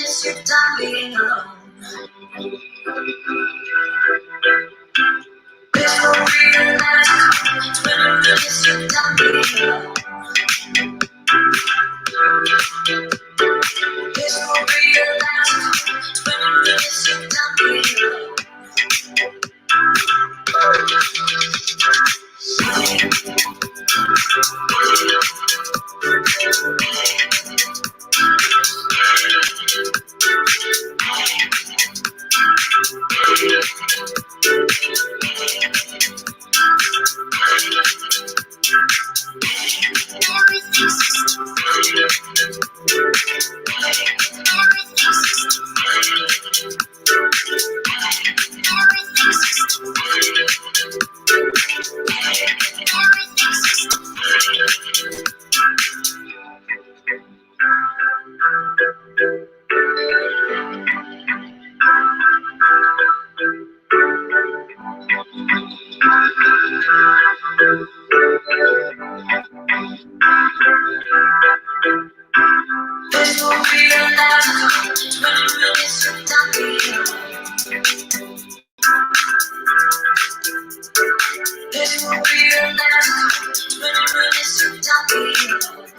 minutes you're done being alone. This will be your last call. 20 minutes you're done being alone. This will be your last call. 20 minutes you're done being alone. This will be your last call. 20 minutes you're done being alone. This will be your last call. 20 minutes you're done being alone.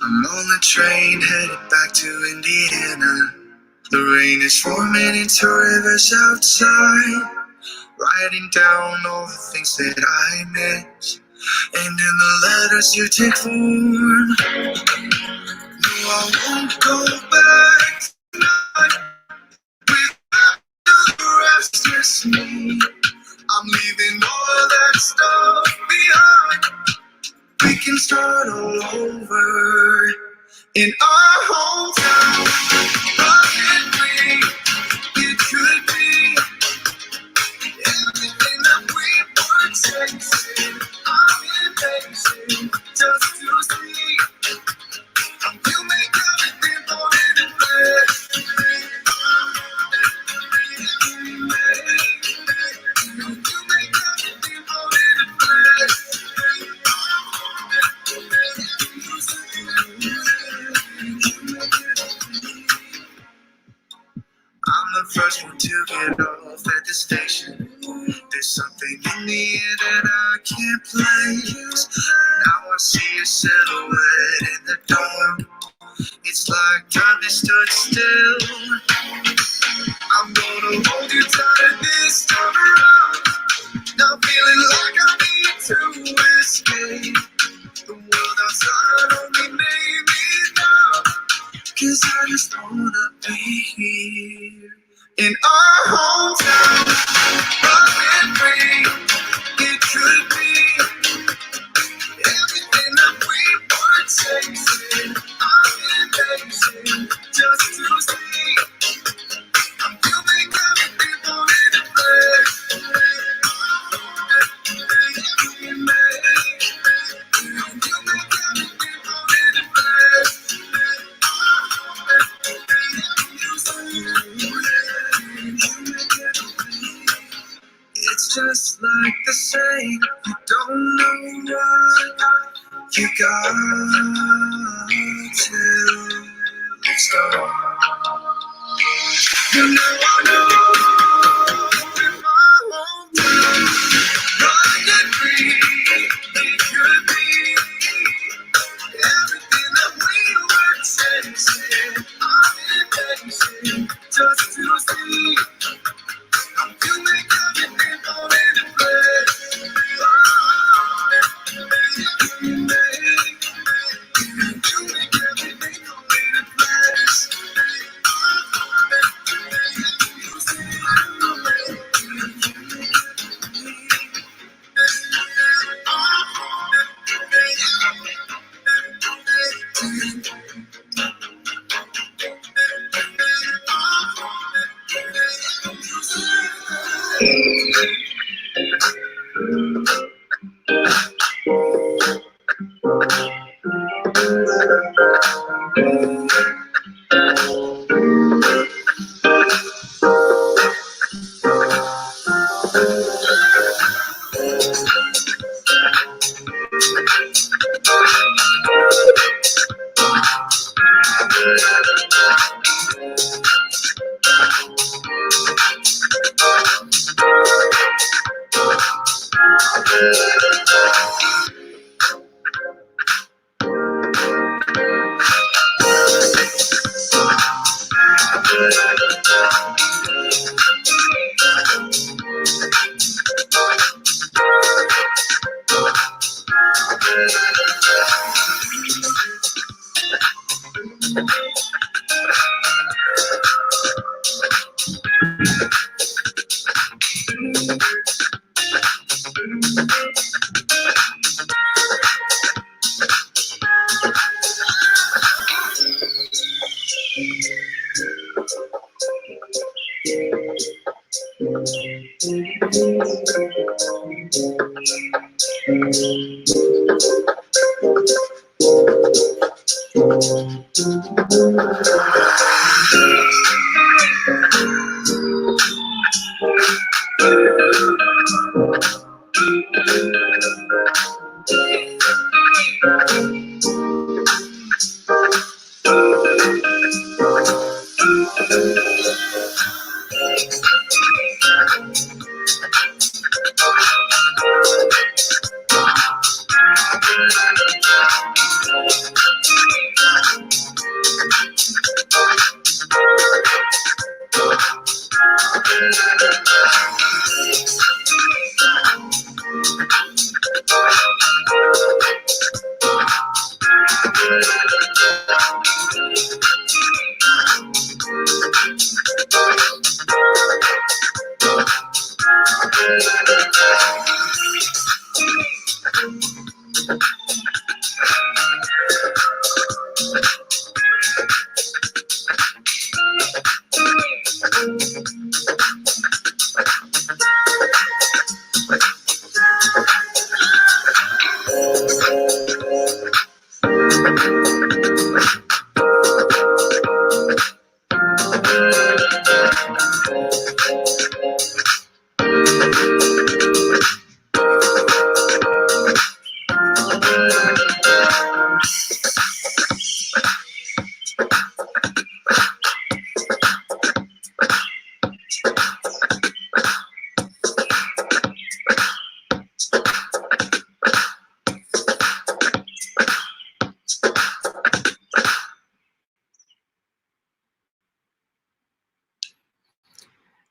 I'm on the train headed back to Indiana. The rain is forming into rivers outside, writing down all the things that I miss, and in the letters you take form. No, I won't go back tonight without the restless me. I'm leaving all that stuff behind. We can start all over in our hometown. Running free, it could be everything that we were chasing. I can't place. Now I see a silhouette in the dark. It's like time has stood still. I'm gonna hold you tight this time around. Now feeling like I need to escape. The world outside only made me down. 'Cause I just wanna be here in our hometown, running free. It could be everything that we were chasing. I'm impatient just to see. You make everything fall into place. You make everything fall into place. It's just like the saying, you don't know what you got till it's gone. You know I know in my hometown, running free, it could be everything that we were chasing. I'm impatient just to see. You make everything fall into place. You make everything fall into place.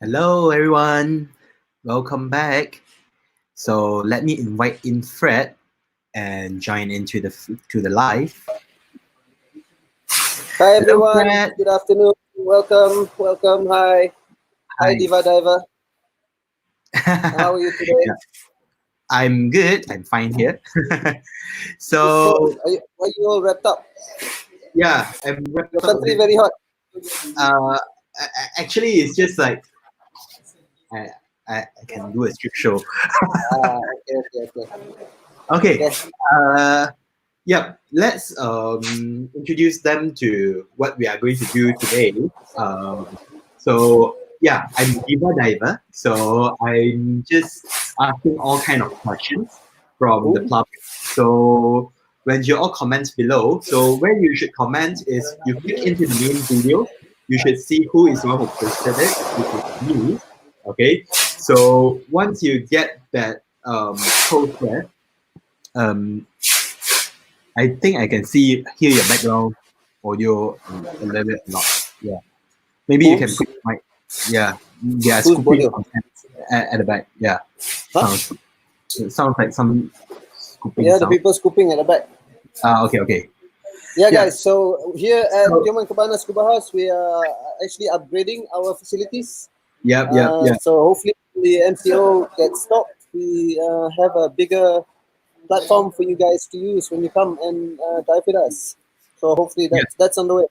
Hello, everyone. Welcome back. So let me invite in Fred and join into the live. Hi Hello, everyone, Fred. good afternoon, welcome, hi Hi. Diva Diva, how are you today? Yeah, I'm good. I'm fine here. So, So are you all wrapped up? yeah, I'm Your wrapped up a country bit. very hot. Actually, it's just like I, I can do a strip show. Okay. Okay. Okay. Yep. Let's introduce them to what we are going to do today. So yeah, I'm Diva Diver. So I'm just asking all kind of questions from the Ooh. public. So when you all comment below, so where you should comment is you click into the main video. You should see who is the one who posted it, which is me. Okay. So once you get that post there, um, I think I can hear your background audio a little bit loud. Yeah. Maybe you can Who's put your mic. Yeah. They are who's scooping Borneo? content at the back. Yeah. Huh? Sounds it sounds like some scooping Yeah, the sound. people scooping at the back. Okay. Yeah, Yeah. guys. So here at So Tioman Cabana Scuba House, we are actually upgrading our facilities. yeah. So hopefully, when the MCO gets stopped, we have a bigger platform for you guys to use when you come and dive with us. So hopefully Yeah. that's on the way.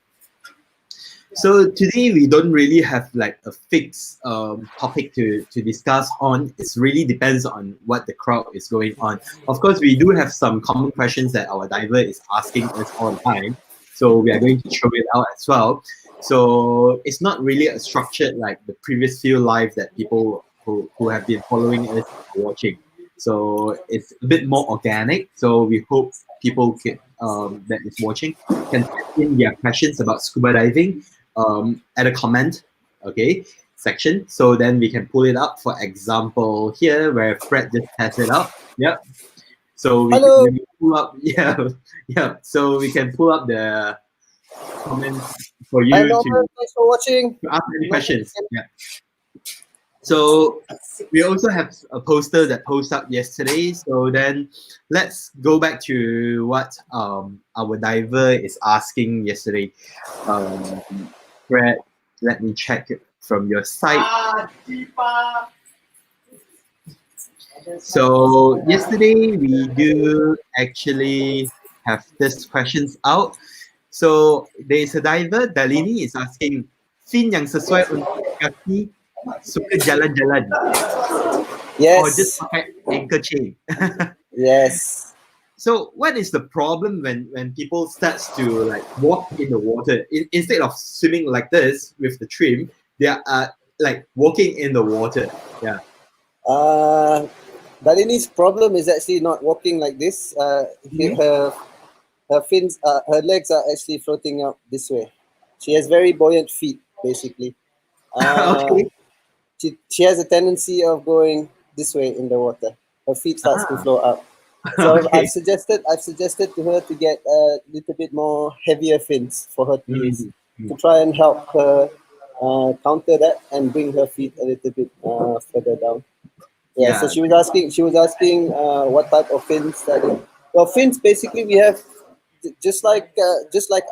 So today we don't really have like a fixed topic to discuss on. It really depends on what the crowd is going on. Of course, we do have some common questions that our diver is asking us all the time. So we are going to throw it out as well. So it's not really a structured like the previous few live that people who have been following us are watching. So it's a bit more organic. So we hope people that is watching can type in their questions about scuba diving at a comment, okay, section. So then we can pull it up. For example, here where Fred just has it up. Yep. So Hello. we pull up, yeah. So we can pull up the comments for Hi you Norman, thanks for watching. to ask any Norman. questions. Yeah. So we also have a poster that posted up yesterday. So then let's go back to what our diver is asking yesterday. Fred, let me check it from your site. So yesterday we do actually have this questions out. So there is a diver, Dalini is asking, fin yang sesuai untuk kaki suka jalan-jalan or just Yes, pakai anchor chain. yes. So what is the problem when people starts to like walk in the water instead of swimming like this with the trim, they are like walking in the water. Yeah. Uh, Dalini's problem is actually not walking like this. Mhm. Her fins, her legs are actually floating out this way. She has very buoyant feet, basically. Uh, Okay. she has a tendency of going this way in the water. Her feet starts to Ah, flow up. So okay. I've suggested to her to get a little bit more heavier fins for her to use Mhm. to try and help her counter that and bring her feet a little bit further down. Yeah. So Yeah. she was asking. She was asking what type of fins that. Well, fins basically we have just like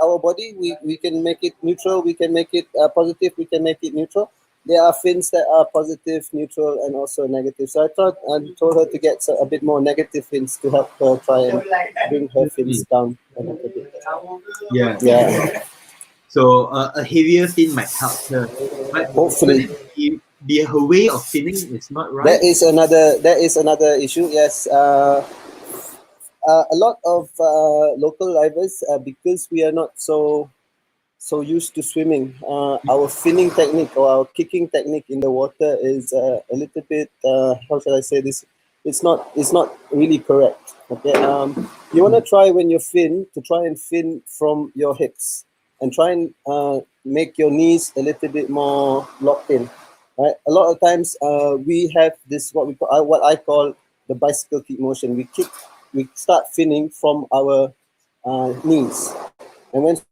our body. We can make it neutral. We can make it positive. We can make it neutral. There are fins that are positive, neutral, and also negative. So I told her to get a bit more negative fins to help her try and bring her fins Mhm. down a little bit. Yeah. Yeah. So a heavier fin might help her, but will Hopefully, it be her way of finning is not that right? is another issue. Yes. A lot of local divers, because we are not so used to swimming, our finning technique or our kicking technique in the water is a little bit, how shall I say this? It's not really correct. Okay, you want to try when you fin to try and fin from your hips and try and make your knees a little bit more locked in. Right, a lot of times we have this what I call the bicycle kick motion. We start finning from our knees, and once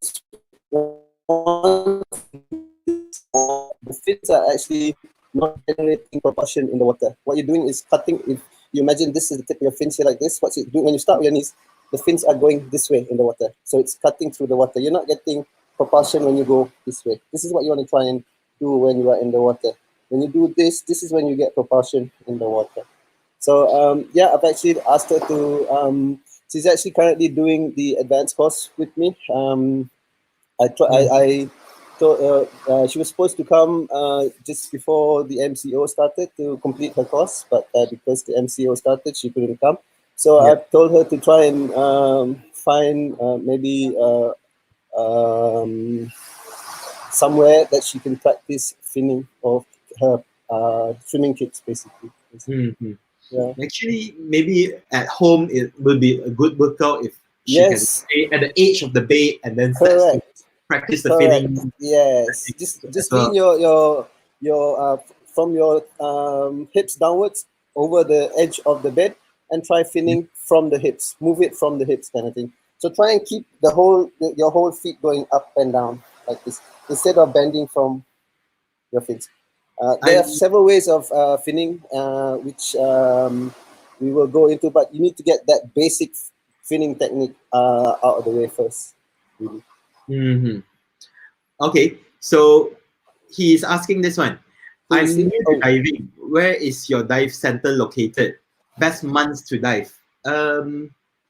the fins are actually not generating propulsion in the water. What you're doing is cutting. If you imagine this is the tip of your fins here like this, what's it doing when you start with your knees? The fins are going this way in the water, so it's cutting through the water. You're not getting propulsion when you go this way. This is what you want to try and do when you are in the water. When you do this, this is when you get propulsion in the water. So yeah, I've actually asked her to. She's actually currently doing the advanced course with me. I told her she was supposed to come just before the MCO started to complete her course, but because the MCO started, she couldn't come. So I told her to try and find maybe somewhere that she can practice finning of her swimming kits, basically. Mhm. Yeah. Actually, maybe at home it will be a good workout if she can Yes. stay at the edge of the bed and then starts to Correct. practice the Correct. feeling. Yes. Just lean your from your hips downwards over the edge of the bed and try finning from the hips. Move it from the hips, kind of thing. So try and keep your whole feet going up and down like this instead of bending from your feet. There are I several ways of finning, which we will go into, but you need to get that basic finning technique out of the way first. Really. Mhm. Okay, so he is asking this one. Can you I'm see? new to Oh, diving. Where is your dive center located? Best months to dive.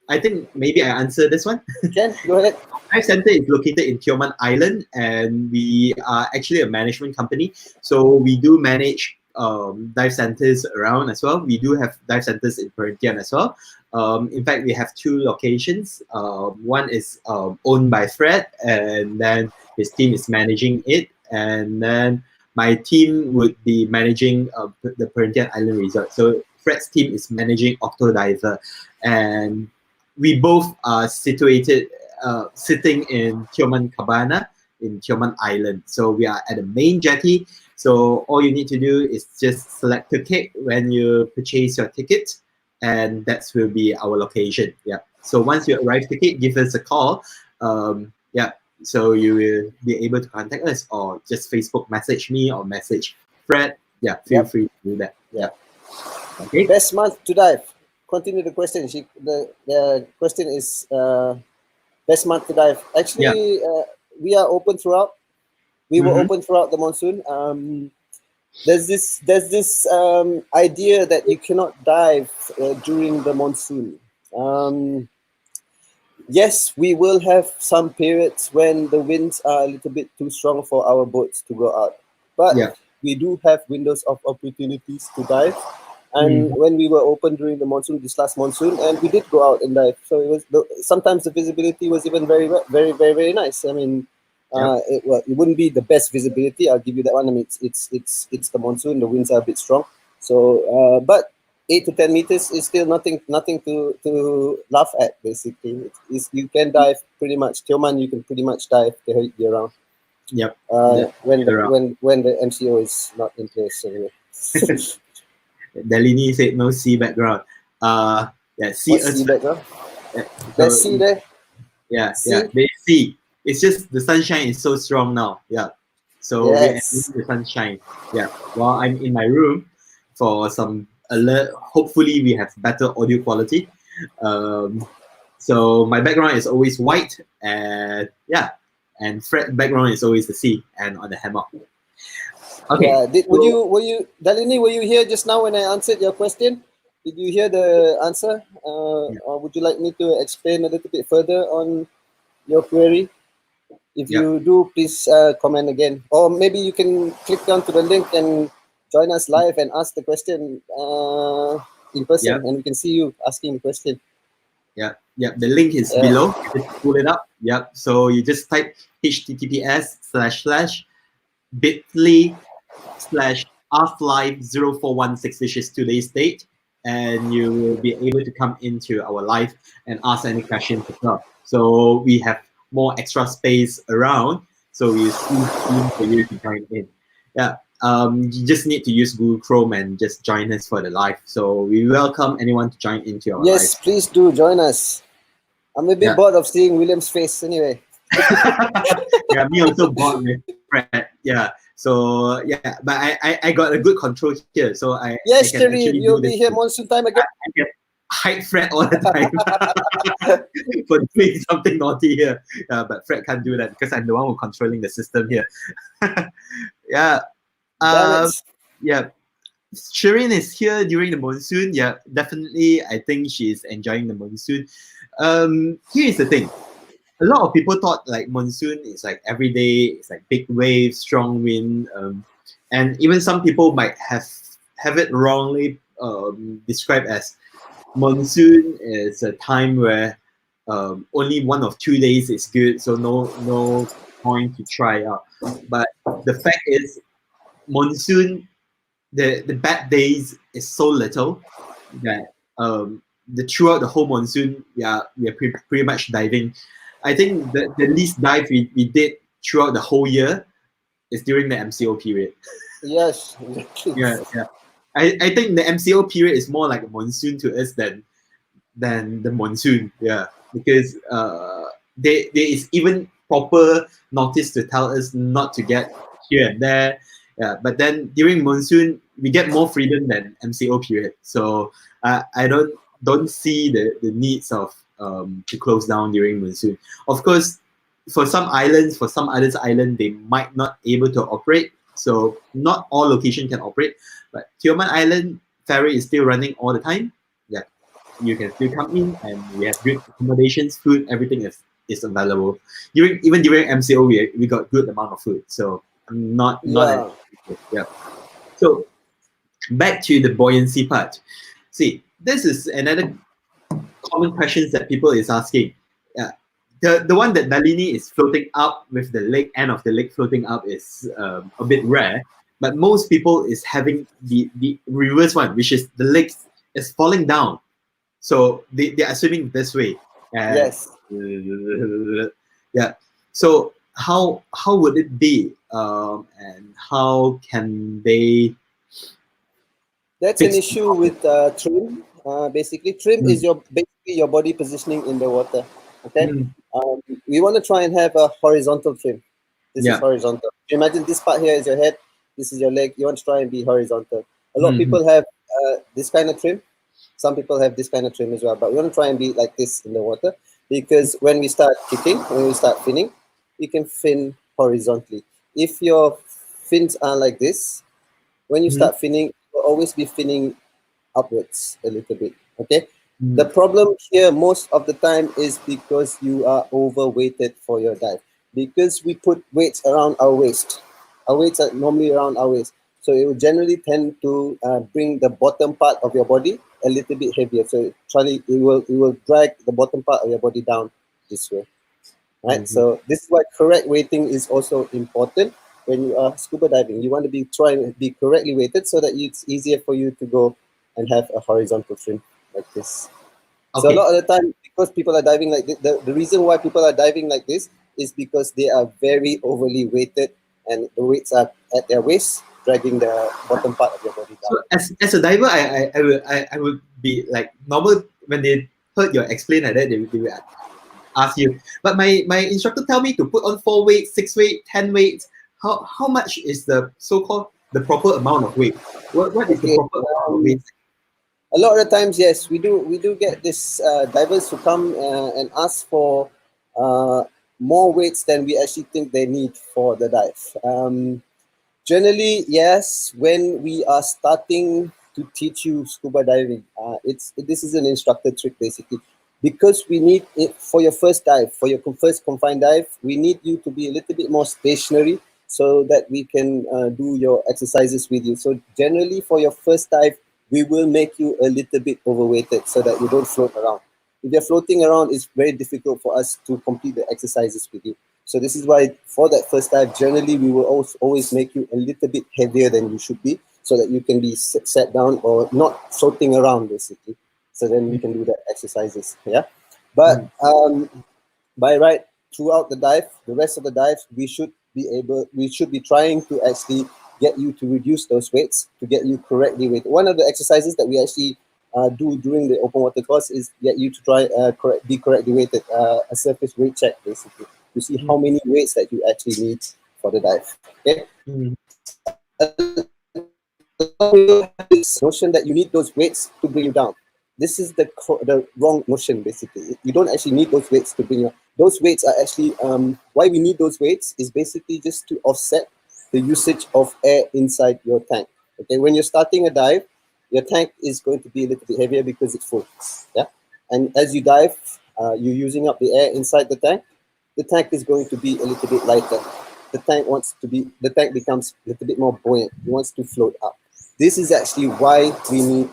I think maybe I answer this one. Ken, go ahead. Dive Center is located in Tioman Island, and we are actually a management company. So we do manage dive centers around as well. We do have dive centers in Perhentian as well. In fact, we have two locations. One is owned by Fred, and then his team is managing it. And then my team would be managing the Perhentian Island Resort. So Fred's team is managing Octo Diver, and we both are situated sitting in Tioman Cabana in Tioman Island. So we are at the main jetty. So all you need to do is just select ticket when you purchase your ticket, and that will be our location. Yeah. So once you arrive ticket, give us a call. Yeah. So you will be able to contact us or just Facebook message me or message Fred. Yeah. Feel free to do that. Yeah. Okay. Best month to dive. Continue the question. The question is best month to dive. Actually, we are open throughout. We were open throughout the monsoon. There's this idea that you cannot dive during the monsoon. Yes, we will have some periods when the winds are a little bit too strong for our boats to go out, but we do have windows of opportunities to dive. And when we were open during the monsoon, this last monsoon, and we did go out and dive, so it was sometimes the visibility was even very nice. I mean, it wouldn't be the best visibility. I'll give you that one. I mean, it's the monsoon. The winds are a bit strong. So, but 8 to 10 meters is still nothing to laugh at. Basically, you can dive pretty much. Tioman, you can pretty much dive the whole year round. Yep. When the MCO is not in place anyway. Delini said no sea background. See What's us. sea background? So, Let's see there. Yeah, See? they see. It's just the sunshine is so strong now. Yeah. So we're enjoying the sunshine. Yeah. While I'm in my room for some alert, hopefully we have better audio quality. So my background is always white, and and Fred background is always the sea and on the hammock. Okay. Yeah. Were you Dalini? Were you here just now when I answered your question? Did you hear the answer? Or would you like me to explain a little bit further on your query? If you do, please comment again. Or maybe you can click onto the link and join us live and ask the question in person, and we can see you asking the question. Yeah. The link is below. You just pull it up. Yeah. So you just type https://bit.ly/aflive0416, which is today's date, and you will be able to come into our live and ask any questions as well. So we have more extra space around, so we see room for you to join in. Yeah. You just need to use Google Chrome and just join us for the live. So we welcome anyone to join into our live. Yes, please do join us. I'm a bit bored of seeing William's face anyway. Yeah, me also bored with Fred. Yeah. So yeah, but I got a good control here, so I Yes, can Shereen, actually you'll do be this. here monsoon time again. I can hide Fred all the time for doing something naughty here. But Fred can't do that because I'm the one who's controlling the system here. Yeah. Damn Um, it. yeah. Shireen is here during the monsoon. Yeah, definitely. I think she's enjoying the monsoon. Here's the thing. A lot of people thought like monsoon is like every day. It's like big waves, strong wind, and even some people might have it wrongly described as monsoon is a time where only 1 or 2 days is good, so no point to try out. But the fact is, monsoon the bad days is so little that the throughout the whole monsoon we are pretty much diving. I think the least dive we did throughout the whole year is during the MCO period. Yes. Yeah, yeah. I think the MCO period is more like a monsoon to us than the monsoon. Yeah, because there is even proper notice to tell us not to get here and there. Yeah, but then during monsoon we get more freedom than MCO period. So I don't see the needs of to close down during monsoon. Of course, for some islands, for some others island, they might not able to operate. So not all location can operate. But Tioman Island ferry is still running all the time. Yeah, you can still come in and we have good accommodations, food, everything is available. Even during MCO we got good amount of food. So not an Yeah. yeah. So back to the buoyancy part. See, this is another common questions that people is asking. Yeah. The one that Nalini is floating up with the leg end of the leg floating up is a bit rare, but most people is having the reverse one, which is the legs is falling down. So they are swimming this way. And Yes. yeah. So how would it be? And how can they That's an fix? issue with trim. Basically, trim is Mm, your basically your body positioning in the water. Okay, mm, we want to try and have a horizontal trim. This is yeah. horizontal. Imagine this part here is your head. This is your leg. You want to try and be horizontal. A lot of Mm-hmm. people have this kind of trim. Some people have this kind of trim as well. But we want to try and be like this in the water because when we start kicking, when we start finning, we can fin horizontally. If your fins are like this, when you Mm-hmm. start finning, you'll always be finning upwards a little bit. Okay. The Mm-hmm. problem here most of the time is because you are overweighted for your dive. Because we put weights around our waist. Our weights are normally around our waist. So it will generally tend to bring the bottom part of your body a little bit heavier. So it will drag the bottom part of your body down this way. Right. Mm-hmm. So this is why correct weighting is also important when you are scuba diving. You want to be trying to be correctly weighted so that it's easier for you to go and have a horizontal trim like this. So a Okay. lot of the time, because people are diving like this, the reason why people are diving like this is because they are very overly weighted and the weights are at their waist, dragging the bottom part of your body down. So as a diver, I would be like normal when they heard your explain like that, they will ask you. But my instructor tell me to put on 4 weights, 6 weight, 10 weights. How much is the so-called the proper amount of weight? What is the Okay. proper amount of weight? A lot of the times, yes, we do get this divers who come and ask for more weights than we actually think they need for the dive. Generally, yes, when we are starting to teach you scuba diving, this is an instructor trick basically. Because we need it for your first dive, for your first confined dive, we need you to be a little bit more stationary so that we can do your exercises with you. So generally, for your first dive, we will make you a little bit overweighted so that you don't float around. If you're floating around, it's very difficult for us to complete the exercises with you. So this is why for that first dive, generally we will always make you a little bit heavier than you should be so that you can be set down or not floating around basically. So then we can do the exercises. Yeah. But Mm. by right throughout the dive, the rest of the dives, we should be trying to actually get you to reduce those weights to get you correctly weighted. One of the exercises that we actually do during the open water course is get you to try be correctly weighted, a surface weight check basically to see how many weights that you actually need for the dive. Okay. Mm. This notion that you need those weights to bring you down. This is the wrong notion, basically. You don't actually need those weights to bring you. Those weights are actually why we need those weights is basically just to offset the usage of air inside your tank. Okay, when you're starting a dive, your tank is going to be a little bit heavier because it's full. Yeah, and as you dive, you're using up the air inside the tank. The tank is going to be a little bit lighter. The tank becomes a little bit more buoyant. It wants to float up. This is actually why we need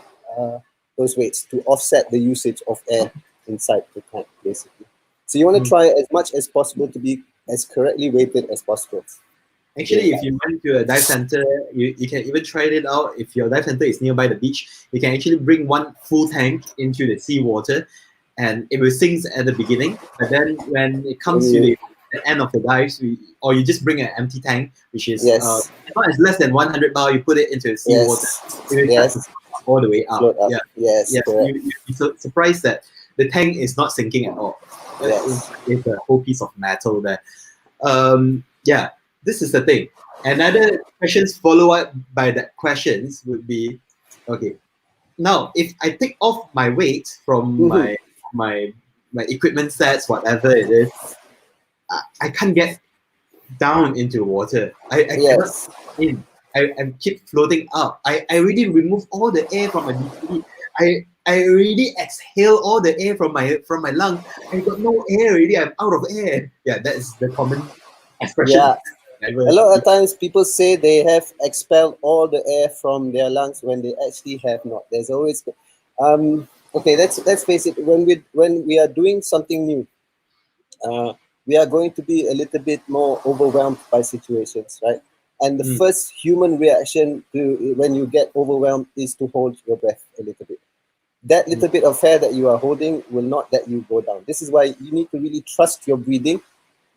those weights to offset the usage of air inside the tank, basically. So you want to try as much as possible to be as correctly weighted as possible. Actually, if you went to a dive center, you can even try it out. If your dive center is nearby the beach, you can actually bring one full tank into the seawater, and it will sink at the beginning. But then when it comes to the end of the dives, or you just bring an empty tank, which is as long as less than 100 bar, you put it into the seawater, it will start to float all the way up. Yeah. Yes. You'll be surprised that the tank is not sinking at all. Yes. It's a whole piece of metal there. Yeah. This is the thing. Another questions follow up by that questions would be, okay, now if I take off my weight from my equipment sets, whatever it is, I can't get down into the water. I cannot in. I keep floating up. I already remove all the air from my BCD. I already exhale all the air from my lung. I got no air already. I'm out of air. Yeah, that is the common expression. Yeah. A lot of times people say they have expelled all the air from their lungs when they actually have not. There's always okay, let's face it, when we are doing something new, we are going to be a little bit more overwhelmed by situations, right? And the first human reaction to when you get overwhelmed is to hold your breath a little bit. That little bit of air that you are holding will not let you go down. This is why you need to really trust your breathing.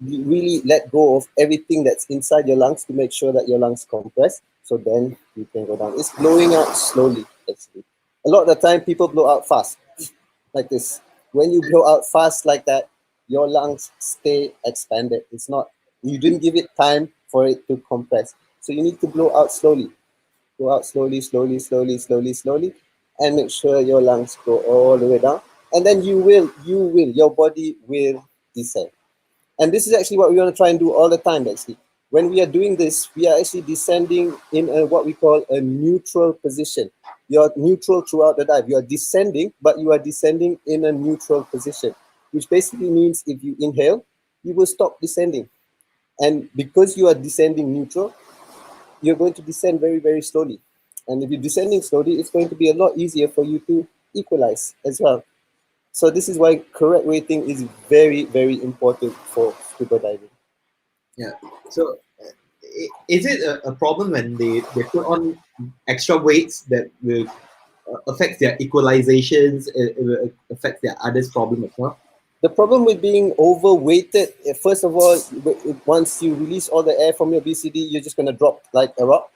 You really let go of everything that's inside your lungs to make sure that your lungs compress, so then you can go down. It's blowing out slowly, actually. A lot of the time, people blow out fast, like this. When you blow out fast like that, your lungs stay expanded. It's not, you didn't give it time for it to compress. So you need to blow out slowly. Go out slowly, slowly, slowly, slowly, slowly, and make sure your lungs go all the way down. And then your body will descend. And this is actually what we want to try and do all the time, actually. When we are doing this, we are actually descending in what we call a neutral position. You're neutral throughout the dive. You are descending, but you are descending in a neutral position, which basically means if you inhale, you will stop descending. And because you are descending neutral, you're going to descend very, very slowly. And if you're descending slowly, it's going to be a lot easier for you to equalize as well. So this is why correct weighting is very, very important for scuba diving. Yeah. So is it a problem when they put on extra weights that will affect their equalizations, it will affect their others problem as well? The problem with being overweighted, first of all, once you release all the air from your BCD, you're just going to drop like a rock.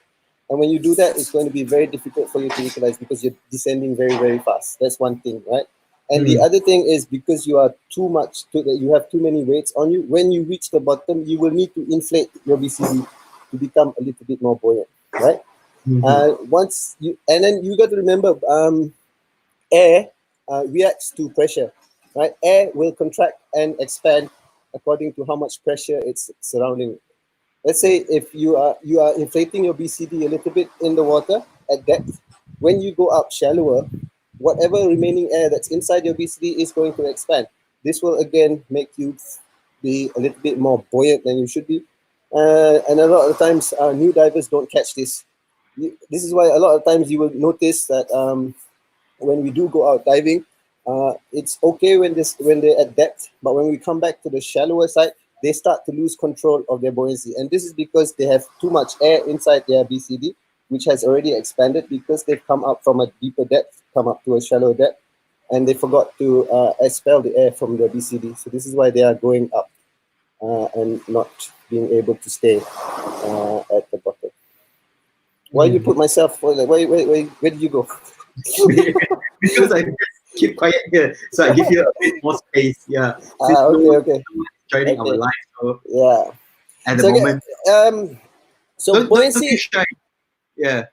And when you do that, it's going to be very difficult for you to equalize because you're descending very, very fast. That's one thing, right? And the other thing is because you are you have too many weights on you, when you reach the bottom, you will need to inflate your BCD to become a little bit more buoyant, right? And then you got to remember, air reacts to pressure, right? Air will contract and expand according to how much pressure it's surrounding. Let's say if you are inflating your BCD a little bit in the water at depth, when you go up shallower, whatever remaining air that's inside your BCD is going to expand. This will again make you be a little bit more buoyant than you should be. And a lot of times, new divers don't catch this. This is why a lot of times you will notice that when we do go out diving, it's okay when they're at depth, but when we come back to the shallower side, they start to lose control of their buoyancy. And this is because they have too much air inside their BCD, which has already expanded because they've come up from a deeper depth, come up to a shallow depth, and they forgot to expel the air from their BCD. So this is why they are going up and not being able to stay at the bottom. Why you put myself, where did you go? Because I keep quiet here, so I give you a bit more space. Yeah. Okay. Joining our live. So. Yeah. at the So, moment. so Don't be buoyancy. shy. Yeah.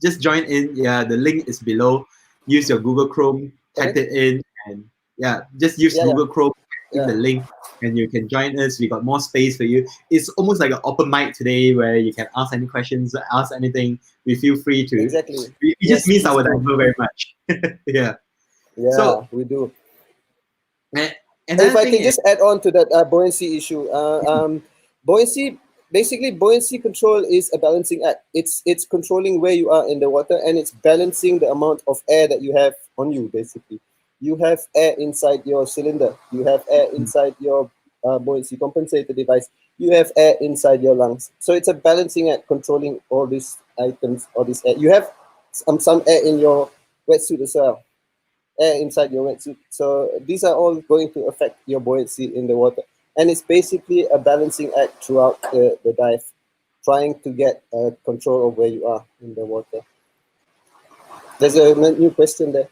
Just join in. Yeah, the link is below. Use your Google Chrome, type it in, and yeah, just use Yeah, yeah, Google Chrome, type in yeah. the link, and you can join us. We got more space for you. It's almost like an open mic today where you can ask any questions, ask anything. We feel free to. Exactly. We just Yes, miss please our do. diver very much. Yeah. Yeah, So we do. If another I thing can is, just add on to that buoyancy issue, buoyancy basically buoyancy control is a balancing act. It's controlling where you are in the water, and it's balancing the amount of air that you have on you. Basically, you have air inside your cylinder, you have air inside your buoyancy compensator device, you have air inside your lungs. So it's a balancing act, controlling all these items, all this air. You have some air in your wetsuit as well, air inside your wetsuit. So these are all going to affect your buoyancy in the water. And it's basically a balancing act throughout the dive, trying to get control of where you are in the water. There's a new question there.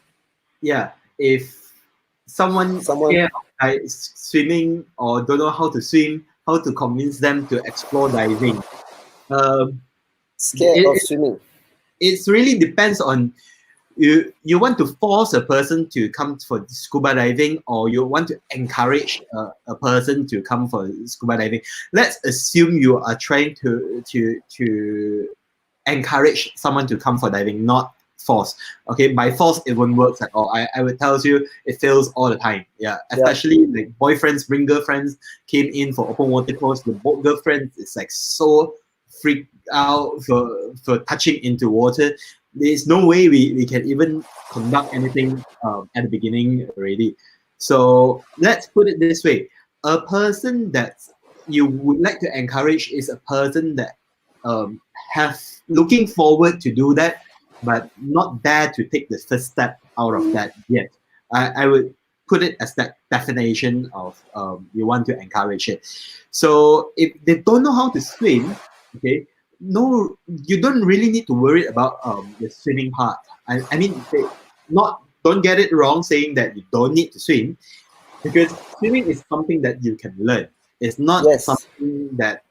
yeah, if someone Someone scared of swimming or don't know how to swim, how to convince them to explore diving? Um, scared of it, swimming. it really depends on you want to force a person to come for scuba diving, or you want to encourage a person to come for scuba diving. Let's assume you are trying to encourage someone to come for diving, not force. Okay, by force it won't work at all. I would tell you it fails all the time. Yeah, especially like boyfriends bring girlfriends came in for open water course. The girlfriend is like so freaked out for touching into water. There's no way we can even conduct anything at the beginning already. So let's put it this way: a person that you would like to encourage is a person that have looking forward to do that, but not dare to take the first step out of that yet. I would put it as that definition of you want to encourage it. So if they don't know how to swim, okay, no, you don't really need to worry about the swimming part. I mean, don't get it wrong saying that you don't need to swim, because swimming is something that you can learn. It's not Yes. something that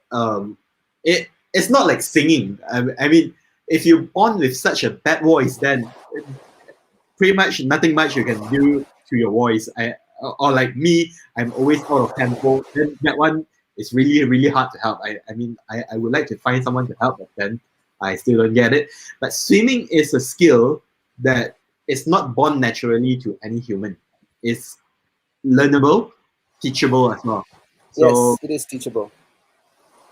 it's not like singing. I mean, if you're born with such a bad voice, then pretty much nothing much you can do to your voice. Or like me, I'm always out of tempo. Then that one is really really hard to help. I mean, I would like to find someone to help, but then I still don't get it. But swimming is a skill that is not born naturally to any human. It's learnable, teachable as well. So, Yes, it is teachable.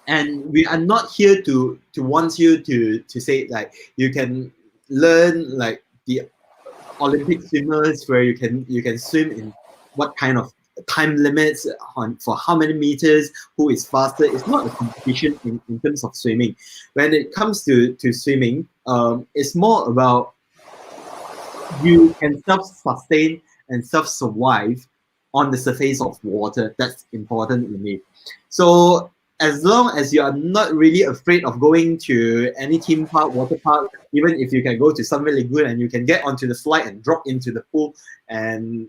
and we are not here to want you to say like you can learn like the Olympic swimmers where you can swim in what kind of time limits on for how many meters, who is faster. It's not a competition in terms of swimming. When it comes to swimming, it's more about you can self-sustain and self-survive on the surface of water. That's important to me. So as long as you are not really afraid of going to any theme park, water park, even if you can go to somewhere lagoon and you can get onto the slide and drop into the pool, and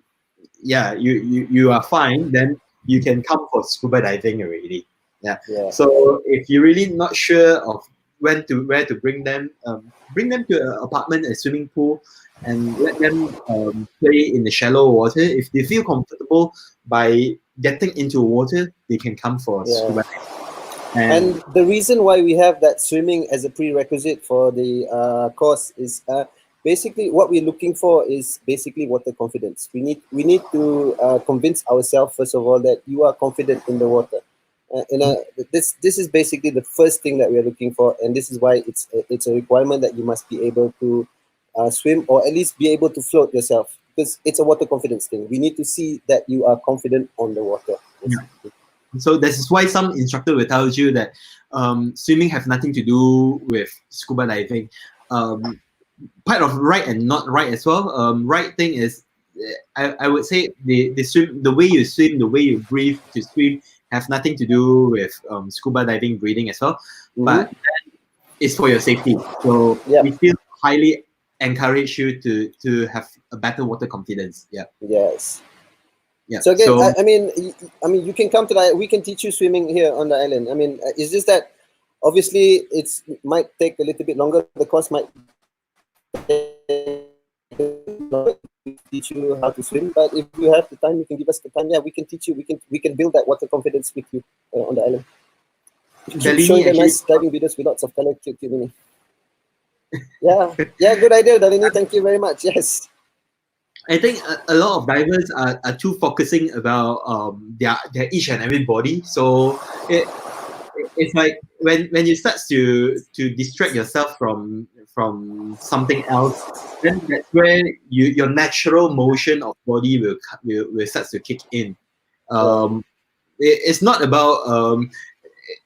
yeah, you are fine, then you can come for scuba diving already. Yeah. Yeah. So if you're really not sure of where to bring them to an apartment, a swimming pool, and let them play in the shallow water. If they feel comfortable by getting into water, they can come for Yeah. scuba diving. And And the reason why we have that swimming as a prerequisite for the course is basically what we're looking for is basically water confidence. We need to convince ourselves first of all that you are confident in the water. This is basically the first thing that we are looking for, and this is why it's a requirement that you must be able to swim, or at least be able to float yourself, because it's a water confidence thing. We need to see that you are confident on the water. Basically. so this is why some instructor will tell you that swimming have nothing to do with scuba diving. Part of right and not right as well. Right thing is, I would say the way you swim, the way you breathe to swim have nothing to do with scuba diving breathing as well. But it's for your safety. So we still highly encourage you to have a better water confidence. Yeah. Yes. Yeah. So again, I mean, you can come to the. We can teach you swimming here on the island. I mean, it's just that obviously it's might take a little bit longer. The course might teach you how to swim, but if you have the time, you can give us the time. Yeah, we can teach you. We can build that water confidence with you on the island. Keep showing them nice diving videos with lots of color. Yeah, yeah, good idea, Dalini. Thank you very much. Yes. I think a lot of divers are too focusing about their each and every body. So it's like when you start to distract yourself from something else, then that's where your natural motion of body will start to kick in. It's not about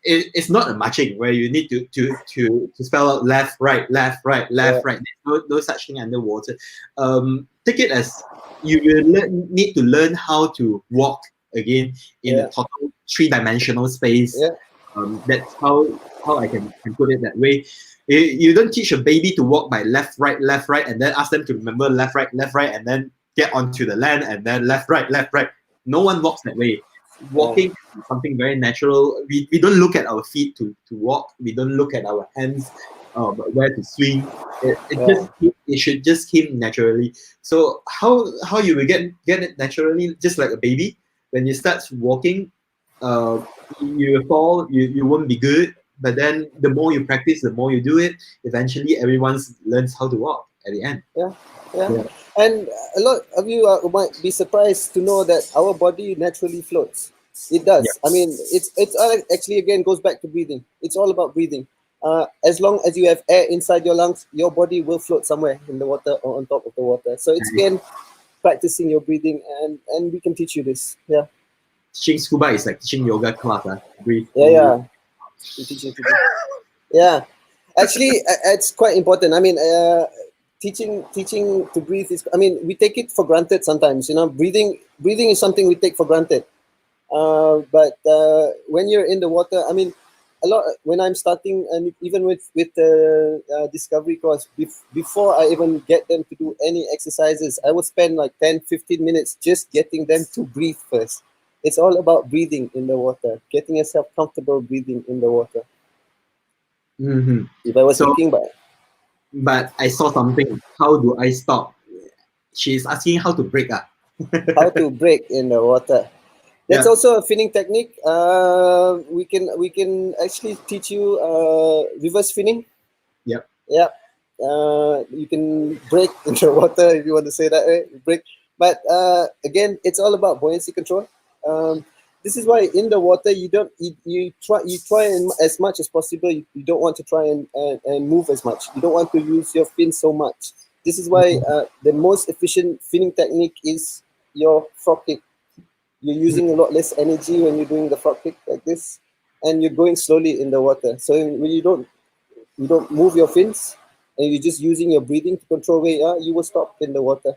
it's not a marching where you need to spell out left, right, left, right, left, right. There's no such thing underwater. Take it as you will need to learn how to walk again in a total three-dimensional space. That's how I can put it that way. You don't teach a baby to walk by left, right, and then ask them to remember left, right, and then get onto the land and then left, right. No one walks that way. Walking is something very natural. We don't look at our feet to walk. We don't look at our hands where to swing. It should just come naturally. So how you will get it naturally, just like a baby. When you start walking, you will fall. You won't be good. But then the more you practice, the more you do it. Eventually, everyone learns how to walk at the end. Yeah. And a lot of you might be surprised to know that our body naturally floats. It does. I mean, it's actually again goes back to breathing. It's all about breathing. As long as you have air inside your lungs, your body will float somewhere in the water or on top of the water. So it's again practicing your breathing, and we can teach you this. Yeah. Teaching scuba is like teaching yoga class. Breathe. Yeah. Yeah. Actually, it's quite important. I mean, teaching to breathe is. I mean, we take it for granted sometimes. You know, breathing is something we take for granted. But when you're in the water, I mean, a lot. When I'm starting, and even with the discovery course, before I even get them to do any exercises, I would spend like 10-15 minutes just getting them to breathe first. It's all about breathing in the water, getting yourself comfortable breathing in the water. Mm-hmm. If I was thinking, but I saw something. How do I stop? She's asking how to break. How to break in the water. That's also a finning technique. We can actually teach you reverse finning. Yep. You can break in the water if you want to say that way. Break. But again, it's all about buoyancy control. This is why in the water you try and as much as possible. You don't want to try and move as much. You don't want to use your fin so much. This is why the most efficient finning technique is your frog kick. You're using a lot less energy when you're doing the frog kick like this, and you're going slowly in the water. So when you don't move your fins, and you're just using your breathing to control where you are, you will stop in the water.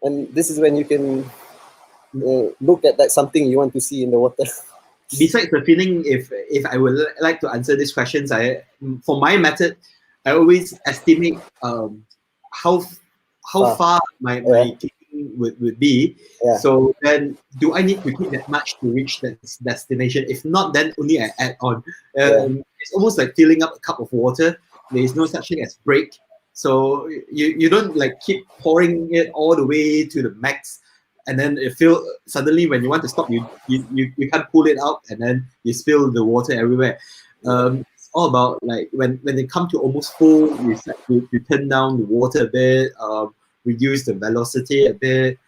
And this is when you can look at that something you want to see in the water. Besides the feeling, if I would like to answer these questions, for my method, I always estimate how far my kicking would be. So then, do I need to kick that much to reach that destination? If not, then only I add on. It's almost like filling up a cup of water. There is no such thing as break. So you don't like keep pouring it all the way to the max, and then it feel suddenly when you want to stop, you can't pull it out, and then you spill the water everywhere. It's all about like when they come to almost full, you start to turn down the water a bit, reduce the velocity a bit.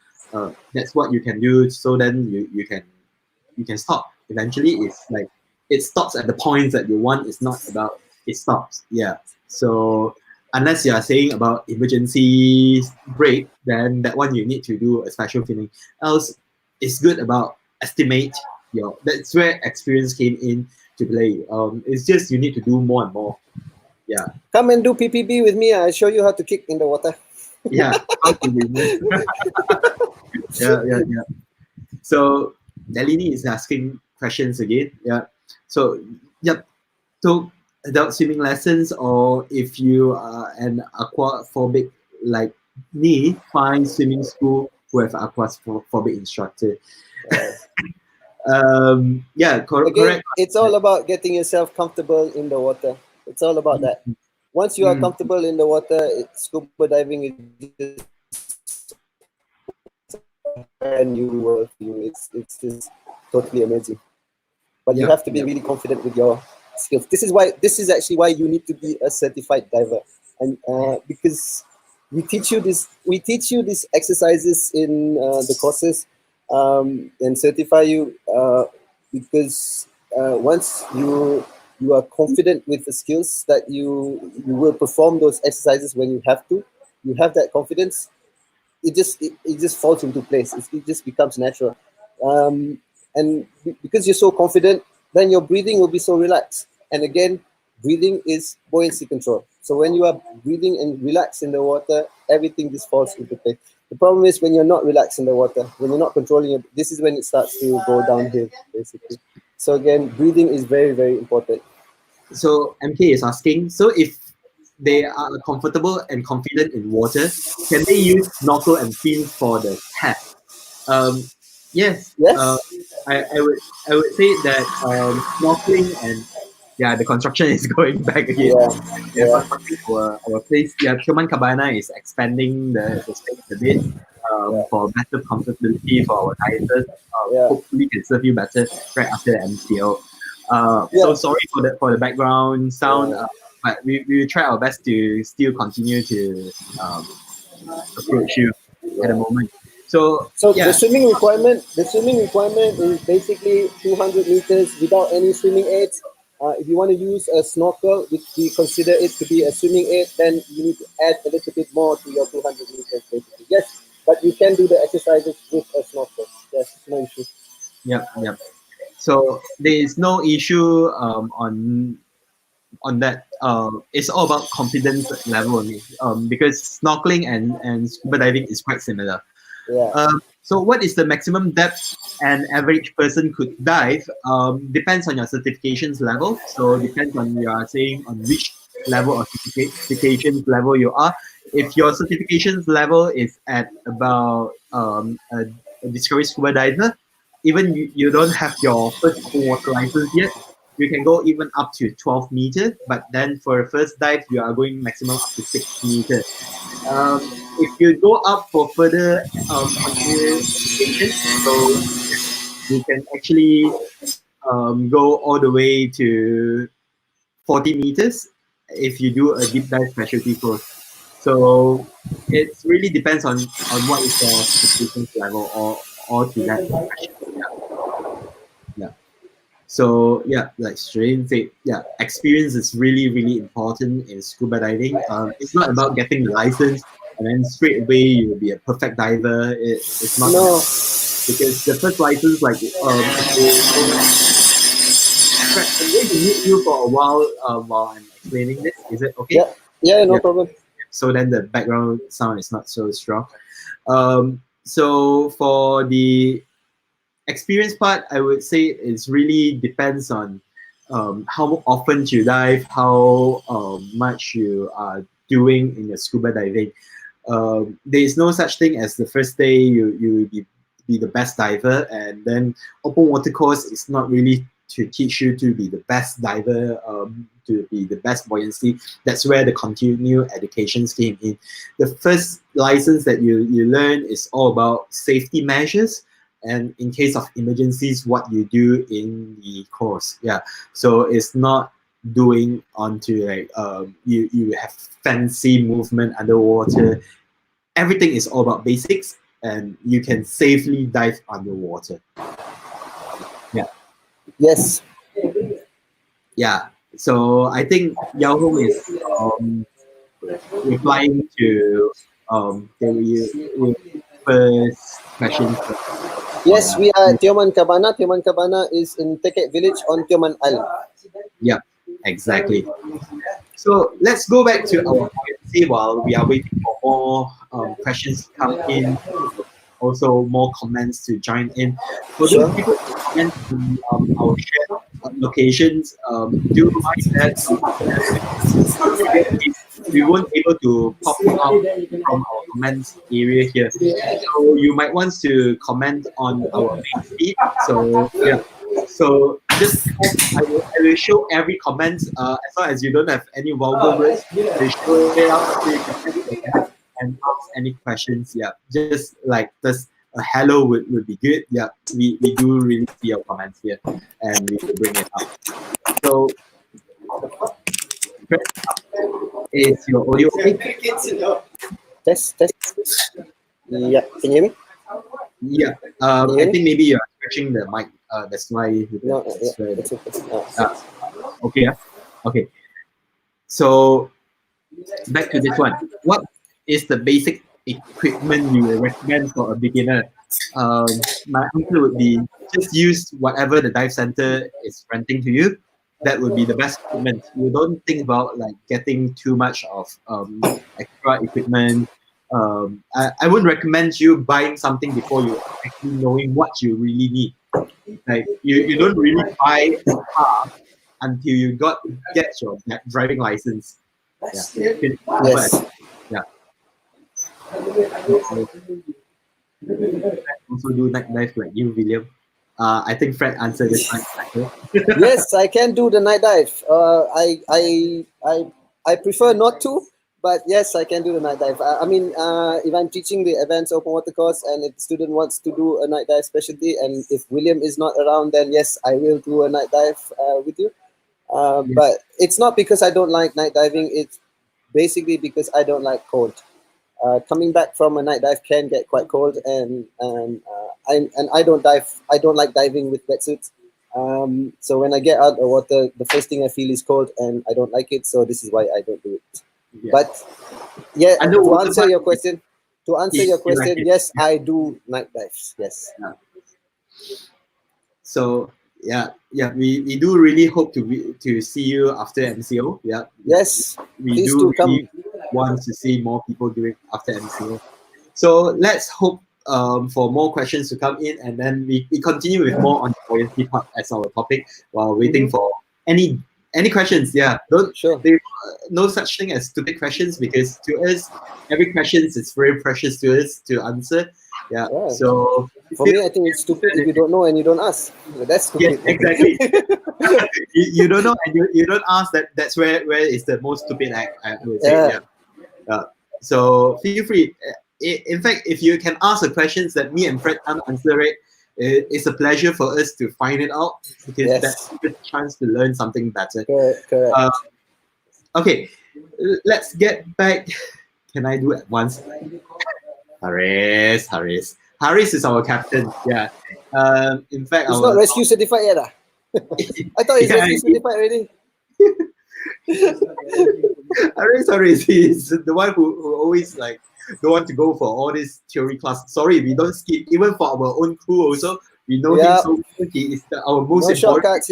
That's what you can do. So then you can stop. Eventually, it's like it stops at the points that you want. It's not about it stops. Yeah. So unless you are saying about emergency break, then that one you need to do a special feeling. Else, it's good about estimate your. That's where experience came in to play. It's just you need to do more and more. Yeah. Come and do PPB with me. I'll show you how to kick in the water. Yeah. How to remove. Yeah. So Nalini is asking questions again. Yeah. So So adult swimming lessons, or if you are an aquaphobic like me, find swimming school who have aquaphobic instructor. Again, correct. it's all about getting yourself comfortable in the water. It's all about that. Once you are comfortable in the water, scuba diving is just and you will feel it's just totally amazing. But you have to be really confident with your skills. This is actually why you need to be a certified diver, and because we teach you these exercises in the courses, and certify you because once you are confident with the skills that you will perform those exercises when you have to. You have that confidence. It just falls into place. It just becomes natural, and because you're so confident, then your breathing will be so relaxed. And again, breathing is buoyancy control. So when you are breathing and relaxed in the water, everything just falls into place. The problem is when you're not relaxed in the water, when you're not controlling it, this is when it starts to go downhill, basically. So again, breathing is very, very important. So MK is asking, so if they are comfortable and confident in water, can they use snorkel and fin for the test? Yes. I would say that snorkeling and the construction is going back again. Constructing our place. Tioman Cabana is expanding the space a bit for better comfortability for our divers. Hopefully can serve you better right after the MCO. So sorry for the background sound, but we will try our best to still continue to approach you at the moment. So the swimming requirement is basically 200 meters without any swimming aids. If you want to use a snorkel, which we consider it to be a swimming aid, then you need to add a little bit more to your 200 meters, basically. Yes, but you can do the exercises with a snorkel. Yes, no issue. Yep. So there is no issue on that. It's all about confidence level only. Because snorkeling and scuba diving is quite similar. So what is the maximum depth an average person could dive? Depends on your certifications level. So depends on you are saying on which level of certifications level you are. If your certifications level is at about a discovery scuba diver, even you don't have your first open water license yet, you can go even up to 12 meters. But then for a first dive, you are going maximum up to 6 meters. If you go up for further certification, so you can actually go all the way to 40 meters if you do a deep dive specialty course. So it really depends on what is the certification level or to that specialty. Yeah. So like Shireen said, experience is really, really important in scuba diving. It's not about getting the license and then straight away you'll be a perfect diver. It's not because the first license, like I'm going to mute you for a while while I'm explaining this. Is it okay? No problem. So then the background sound is not so strong. So for the experience part, I would say it really depends on how often you dive, how much you are doing in your scuba diving. There is no such thing as the first day you be the best diver, and then open water course is not really to teach you to be the best diver, to be the best buoyancy. That's where the continued education came in. The first license that you learn is all about safety measures, and in case of emergencies, what you do in the course. So it's not doing onto like you have fancy movement underwater. Everything is all about basics, and you can safely dive underwater. Yes. So I think Yao Hong is replying to the first question. Yes, we are at Tioman Cabana. Tioman Cabana is in Tekek village on Tioman Island. Yeah, exactly. So let's go back to our buoyancy while we are waiting for more questions to come in. Also, more comments to join in. For those people who comment on our shared locations, do mind that we won't be able to pop out from our comments area here. So you might want to comment on our main feed. So yeah. So just I will show every comment as long as you don't have any vulgar words. I will show it out so you can type your comment and ask any questions. Yeah, just like this. A hello would be good. Yeah, we do really see your comments here, and we will bring it up. So, is your audio okay? Test. Yeah, can you hear me? Yeah. I think maybe you're stretching the mic. That's why. No, it's okay. Okay. Yeah. Okay. So back to this one. What is the basic equipment you will recommend for a beginner? My answer would be just use whatever the dive center is renting to you. That would be the best equipment. You don't think about like getting too much of extra equipment. I would recommend you buying something before you actually knowing what you really need. Like you don't really buy a car until you get your driving license. Yeah. Yes. Yeah. Also do night dive like you, William. I think Fred answered this one. Yes, I can do the night dive. I prefer not to, but yes, I can do the night dive. I mean, if I'm teaching the advanced open water course and if the student wants to do a night dive specialty, and if William is not around, then yes, I will do a night dive with you. But it's not because I don't like night diving. It's basically because I don't like cold. Coming back from a night dive can get quite cold, and I don't dive. I don't like diving with wetsuits. So when I get out of the water, the first thing I feel is cold, and I don't like it. So this is why I don't do it. Yeah. But yeah, I know to answer your question, like yes, I do night dives. Yes. Yeah. So we do really hope to see you after MCO. Yeah. Yes. We Please do come. really want to see more people doing after MCO. So let's hope for more questions to come in, and then we continue with more on the buoyancy part as our topic while waiting for any questions. Yeah, Sure. No such thing as stupid questions, because to us every question is very precious to us to answer. Yeah. So for me, I think it's stupid if you don't know and you don't ask. That's stupid. Yeah, exactly. you don't know and you don't ask. That's where is the most stupid act, I would say. Yeah. So feel free. In fact, if you can ask the questions that me and Fred can't answer it, it's a pleasure for us to find it out, because that's a good chance to learn something better. Correct. Okay, let's get back. Can I do it once? Haris is our captain. Yeah. In fact, it's not rescue certified yet. I thought it's rescue certified already. Haris, he's the one who always like don't want to go for all this theory class. Sorry, we don't skip. Even for our own crew also, we know him so well. He is our most important shortcuts,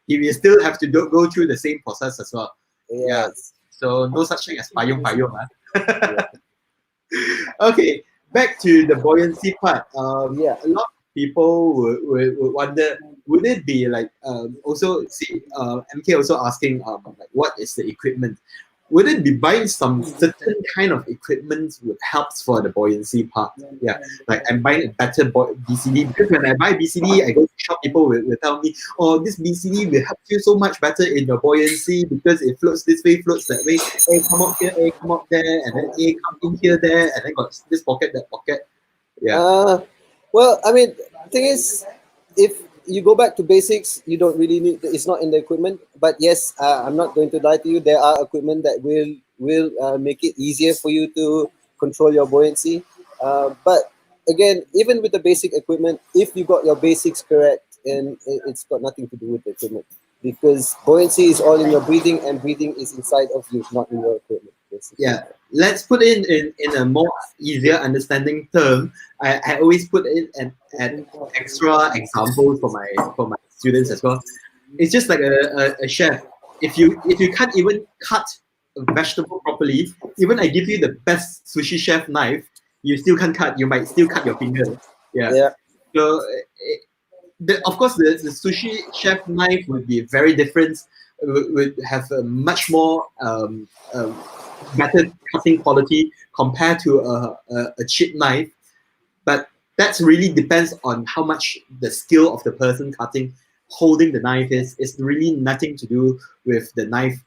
He will still have to go through the same process as well. Yes. Yeah. So no such thing as payung. Okay, back to the buoyancy part. A lot of people would wonder, would it be like also see MK also asking like what is the equipment? Would it be buying some certain kind of equipment would helps for the buoyancy part? Yeah, like I'm buying a better BCD, because when I buy BCD, I go to shop, people will tell me, oh, this BCD will help you so much better in your buoyancy because it floats this way, floats that way. A come up here, A come up there, and then A come in here, there, and then got this pocket, that pocket. Yeah. Well, I mean, the thing is, if you go back to basics, you don't really need. It's not in the equipment, but yes, I'm not going to lie to you. There are equipment that will make it easier for you to control your buoyancy. But again, even with the basic equipment, if you got your basics correct, and it's got nothing to do with the equipment, because buoyancy is all in your breathing, and breathing is inside of you, not in your equipment. Basically. Yeah, let's put in a more easier understanding term. I always put in an extra example for my students as well. It's just like a chef. If you can't even cut a vegetable properly, even I give you the best sushi chef knife, you still can't cut. You might still cut your finger. Yeah. So of course the sushi chef knife would be very different would have a much more better cutting quality compared to a cheap knife. But that really depends on how much the skill of the person holding the knife is. It's really nothing to do with the knife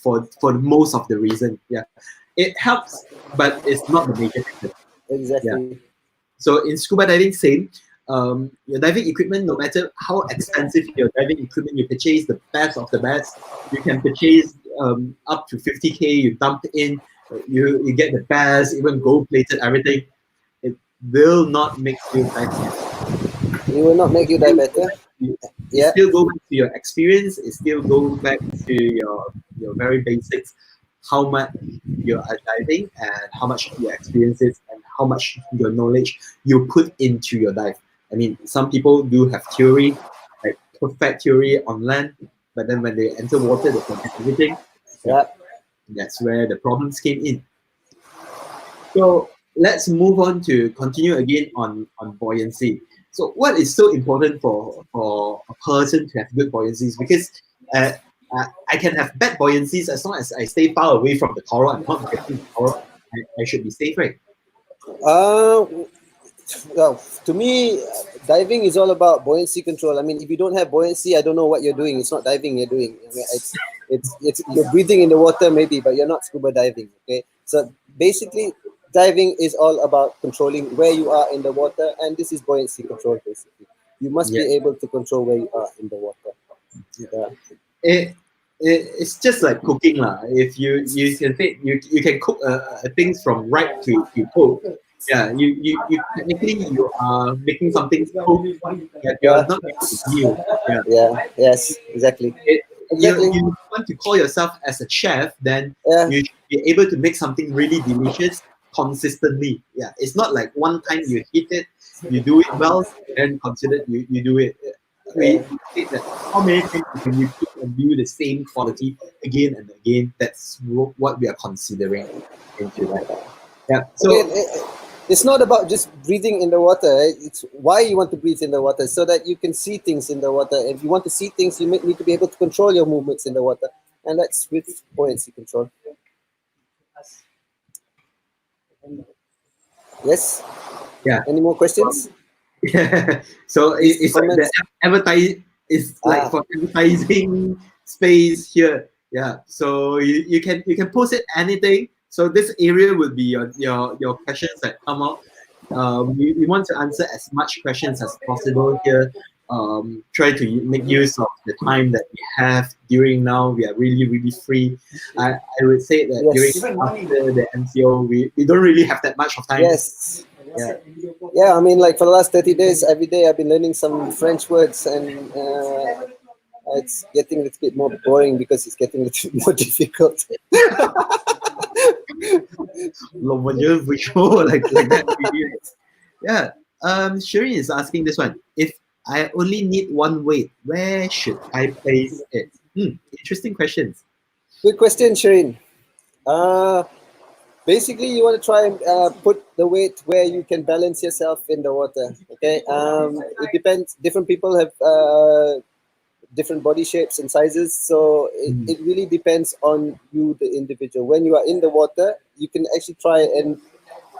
for most of the reason. Yeah, it helps, but it's not the major factor. Exactly. Yeah. So in scuba diving, same. Your diving equipment, no matter how expensive your diving equipment, you purchase the best of the best. You can purchase up to 50K. You dump in, you get the best, even gold plated, everything. It will not make you dive better. It will not make you dive better. It still go back to your experience. It still go back to your very basics. How much you are diving and how much your experience is and how much your knowledge you put into your dive. I mean, some people do have theory, like perfect theory on land, but then when they enter water, they forget everything. Yeah. That's where the problems came in. So let's move on to continue again on buoyancy. So what is so important for a person to have good buoyancies? Because I can have bad buoyancies as long as I stay far away from the coral. I'm not getting the coral. I should be safe, right? Well, to me, diving is all about buoyancy control. I mean, if you don't have buoyancy, I don't know what you're doing. It's not diving you're doing. I mean, it's you're breathing in the water maybe, but you're not scuba diving. Okay, so basically, diving is all about controlling where you are in the water, and this is buoyancy control. Basically, you must be able to control where you are in the water. Yeah. It's just like cooking lah. If you can say you can cook things from ripe to cook. Yeah, you technically you are making something cook that you are not making a meal. Yeah. Yeah. Yes. Exactly. You want to call yourself as a chef, then you should be able to make something really delicious consistently. Yeah, it's not like one time you hit it, you do it well, then consider you do it. We say that how many times you can repeat and do the same quality again and again. That's what we are considering into that. Yeah. So it's not about just breathing in the water. It's why you want to breathe in the water, so that you can see things in the water. If you want to see things, you need to be able to control your movements in the water, and that's with buoyancy control. Yes. Yeah. Any more questions? Yeah. So it's like the advertise. It's like for advertising space here. Yeah. So you can post it anything. So this area would be your questions that come out. We want to answer as much questions as possible here. Try to make use of the time that we have during now. We are really free. I would say that during after the MCO, we don't really have that much of time. Yes. Yeah, I mean, like for the last 30 days, every day I've been learning some French words, and it's getting a little bit more boring because it's getting a little bit more difficult. like that. Yeah. Shireen is asking this one. If I only need one weight, where should I place it? Interesting questions. Good question, Shireen. Basically, you want to try and put the weight where you can balance yourself in the water. Okay. It depends. Different people have different body shapes and sizes, so it really depends on you, the individual. When you are in the water, you can actually try and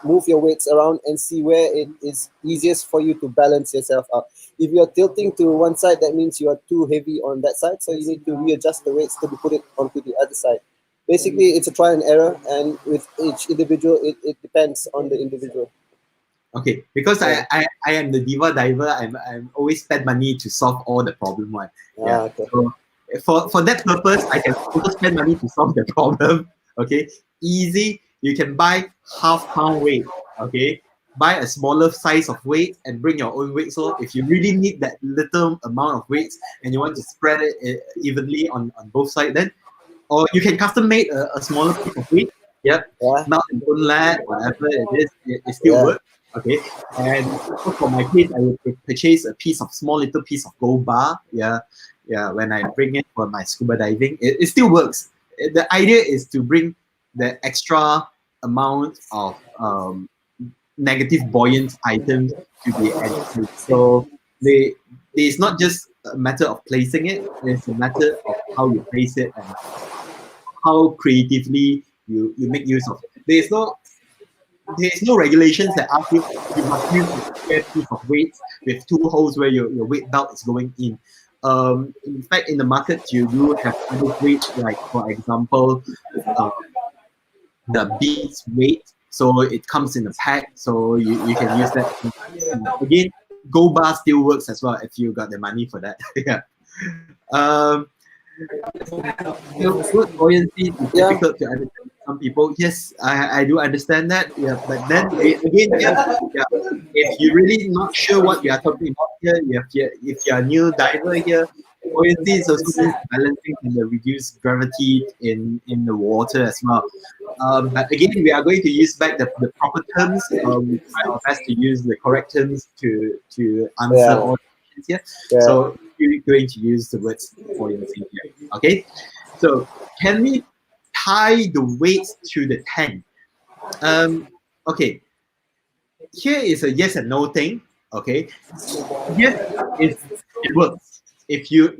move your weights around and see where it is easiest for you to balance yourself out. If you're tilting to one side, that means you are too heavy on that side, so you need to readjust the weights to put it onto the other side. Basically, it's a try and error, and with each individual, it depends on the individual. Okay, because I am the diva diver. I'm always spend money to solve all the problem one. Okay. So for that purpose, I can also spend money to solve the problem. Okay, easy. You can buy half-pound weight. Okay, buy a smaller size of weight and bring your own weight. So if you really need that little amount of weights and you want to spread it evenly on both sides, then or you can custom make a smaller piece of weight. Yep. Not an own lat, whatever it is, it still works. Okay. And for my case, I will purchase a small little piece of gold bar. Yeah. When I bring it for my scuba diving, it still works. The idea is to bring the extra amount of negative buoyant items to be added. So it's not just a matter of placing it. It's a matter of how you place it and how creatively you make use of it. There's no regulations that ask you must use a square piece of weight with two holes where your weight belt is going in. In fact, in the market, you do have other weights, like for example, uh, the beads weight. So it comes in a pack, so you can use that. Again, Gold Bar still works as well if you got the money for that. Yeah. Um, word buoyancy is difficult to understand for some people. Yes, I do understand that. Yeah, but then again, yeah, if you're really not sure what you are talking about here, if you're a new diver here, buoyancy is also means balancing and the reduced gravity in the water as well. But again, we are going to use back the proper terms. We try our best to use the correct terms to answer all the questions here. So we're going to use the words buoyancy here. Okay, so can we tie the weights to the tank? Okay, here is a yes and no thing. Okay, yes, it works. If your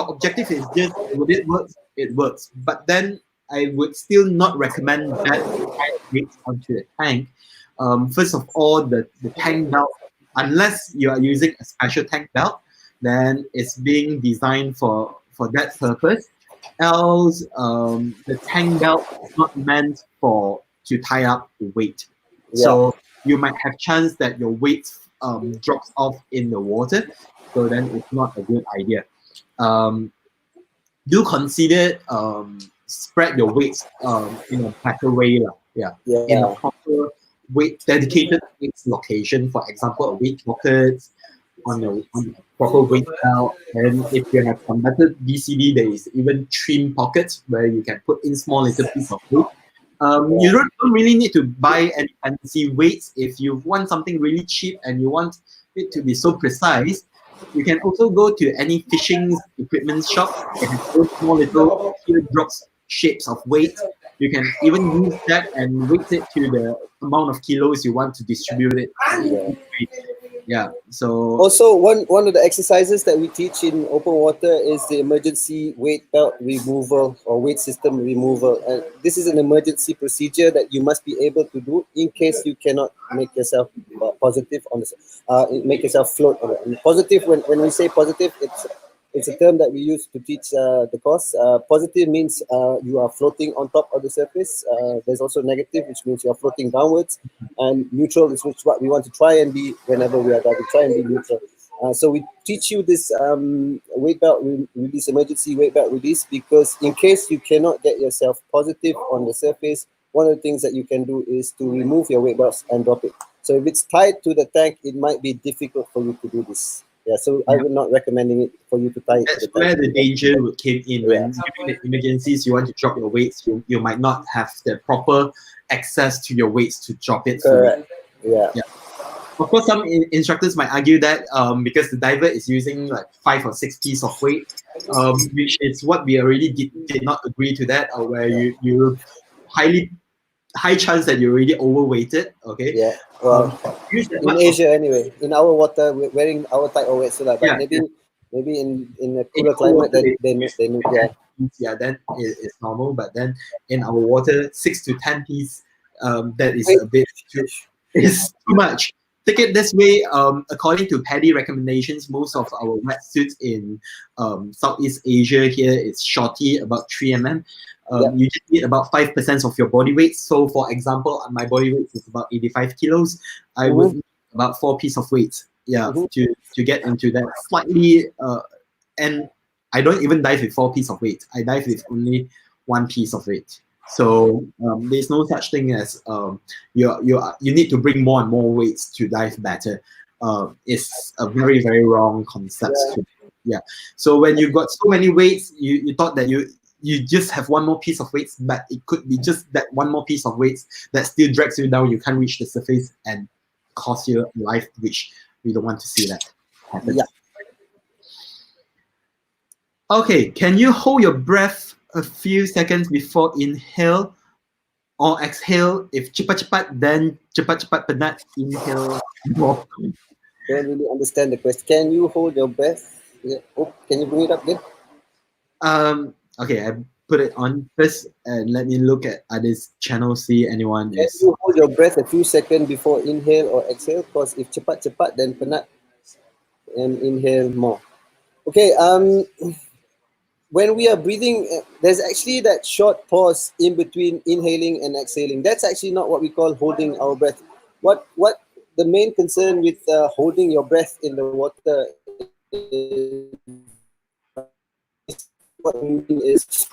objective is just would it work, it works. But then I would still not recommend that tie weights onto the tank. First of all, the tank belt, unless you are using a special tank belt, then it's being designed for that purpose. Else, the tank belt is not meant to tie up the weight. So you might have chance that your weight drops off in the water. So then it's not a good idea. Do consider spread your weights in a better way. In a proper weight dedicated weight location. For example, a weight pocket on a proper weight belt. And if you have some better DCD, there is even trim pockets where you can put in small little piece of weight. You don't really need to buy any fancy weights. If you want something really cheap and you want it to be so precise, you can also go to any fishing equipment shop. They have those small little teardrops shapes of weight. You can even use that and weight it to the amount of kilos you want to distribute it. Yeah. So also one of the exercises that we teach in open water is the emergency weight belt removal or weight system removal. And this is an emergency procedure that you must be able to do in case you cannot make yourself positive on the make yourself float on it. Positive, when we say positive, it's a term that we use to teach the course. Positive means you are floating on top of the surface. There's also negative, which means you are floating downwards. And neutral is what we want to try and be whenever we are diving, try and be neutral. So we teach you this weight belt release, emergency weight belt release, because in case you cannot get yourself positive on the surface, one of the things that you can do is to remove your weight belts and drop it. So if it's tied to the tank, it might be difficult for you to do this. Yeah, so I would not recommending it for you to tie it. That's where the danger would came in. When during the emergencies, you want to drop your weights, you might not have the proper access to your weights to drop it. Correct. Yeah. Of course, some instructors might argue that because the diver is using like 5 or 6 pieces of weight, which is what we already did not agree to that, or where you high chance that you're already overweighted. Okay. Yeah. Well, in Asia anyway, in our water, we're wearing our type of weight, so like, but maybe in a cooler climate, then then it's normal. But then in our water, 6 to 10 piece, that is a bit too much. Take it this way, according to PADI recommendations, most of our wetsuits in Southeast Asia here is shorty, about 3 mm. You just need about 5% of your body weight. So, for example, my body weight is about 85 kilos. I would need about 4 pieces of weight, to get into that slightly. And I don't even dive with 4 pieces of weight. I dive with only 1 piece of weight. So there's no such thing as you need to bring more and more weights to dive better. It's a very, very wrong concept. So when you've got so many weights, you thought that you just have 1 more piece of weights, but it could be just that 1 more piece of weights that still drags you down. You can't reach the surface and cost your life, which we don't want to see that happen. Okay, can you hold your breath a few seconds before inhale or exhale? If cepat-cepat, then cepat-cepat penat, inhale more. Don't really understand the question. Can you hold your breath? Yeah. Oh, can you bring it up again? Okay, I put it on first, and let me look at others channel. See anyone Can is. you hold your breath a few seconds before inhale or exhale? Because if cepat-cepat, then penat, and inhale more. Okay. When we are breathing, there's actually that short pause in between inhaling and exhaling. That's actually not what we call holding our breath. What the main concern with holding your breath in the water is what we mean is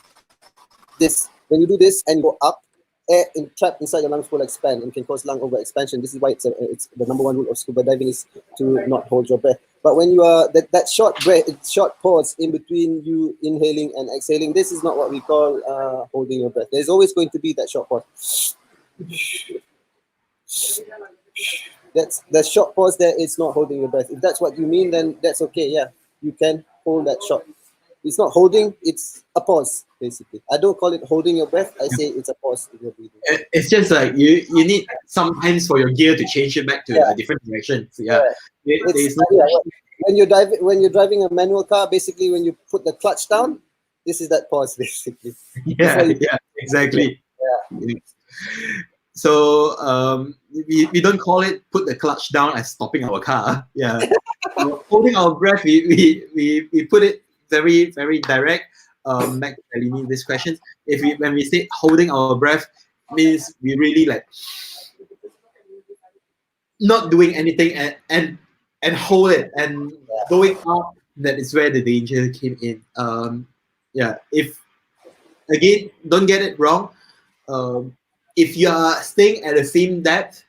this. When you do this and you go up, air trapped inside your lungs will expand and can cause lung over expansion. This is why it's the number one rule of scuba diving is to not hold your breath. But when you are that short breath, short pause in between you inhaling and exhaling, this is not what we call holding your breath. There's always going to be that short pause. That's the short pause there. It's not holding your breath. If that's what you mean, then that's okay. Yeah, you can hold that short. It's not holding, it's a pause, basically. I don't call it holding your breath, I say it's a pause in your breathing. It's just like you need sometimes for your gear to change it back to a different direction. So yeah, there's no. When you're driving a manual car, basically when you put the clutch down, this is that pause, basically. Yeah, exactly. Yeah. So we don't call it put the clutch down as stopping our car. Yeah, holding our breath, we put it very direct. Back to Eleni, this question. When we say holding our breath, means we really like not doing anything and hold it and going up. That is where the danger came in. Yeah, if again, don't get it wrong. If you are staying at the same depth,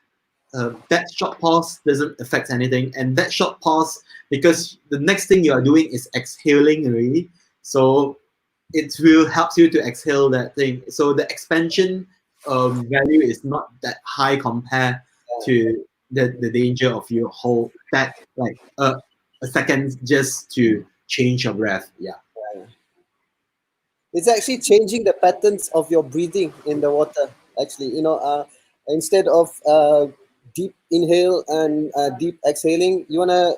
that short pause doesn't affect anything, and that short pause, because the next thing you are doing is exhaling already, so it will help you to exhale that thing. So the expansion value is not that high compared to the danger of you hold that like a second just to change your breath. Yeah. It's actually changing the patterns of your breathing in the water. Actually, instead of deep inhale and deep exhaling, you wanna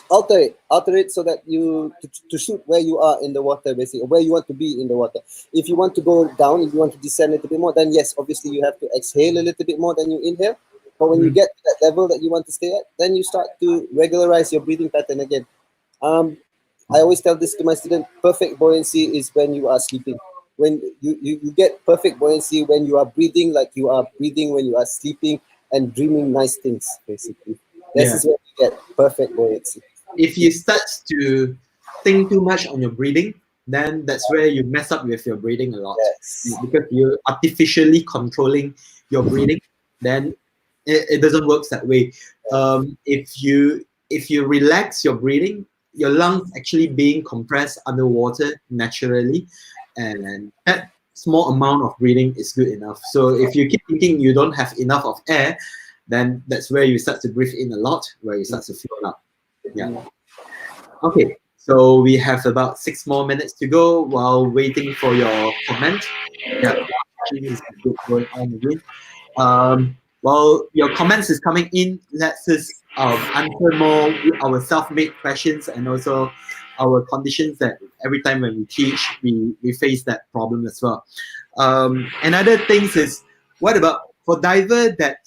alter it so that you to shoot where you are in the water, basically, or where you want to be in the water. If you want to go down, if you want to descend a little bit more, then yes, obviously you have to exhale a little bit more than you inhale. But when you get to that level that you want to stay at, then you start to regularize your breathing pattern again. I always tell this to my student: perfect buoyancy is when you are sleeping. When you get perfect buoyancy when you are breathing like you are breathing when you are sleeping and dreaming nice things, basically. This is where you get perfect buoyancy. If you start to think too much on your breathing, then that's where you mess up with your breathing a lot. Yes. Because you're artificially controlling your breathing, then it doesn't work that way. If you relax your breathing, your lungs actually being compressed underwater naturally, and that small amount of breathing is good enough. So if you keep thinking you don't have enough of air, then that's where you start to breathe in a lot, where you start to fill up. Yeah. Okay. So we have about 6 more minutes to go while waiting for your comment. Yeah, is going on again. While your comments is coming in, let's just answer more our self-made questions and also our conditions that every time when we teach, we face that problem as well. Another thing is, what about for diver that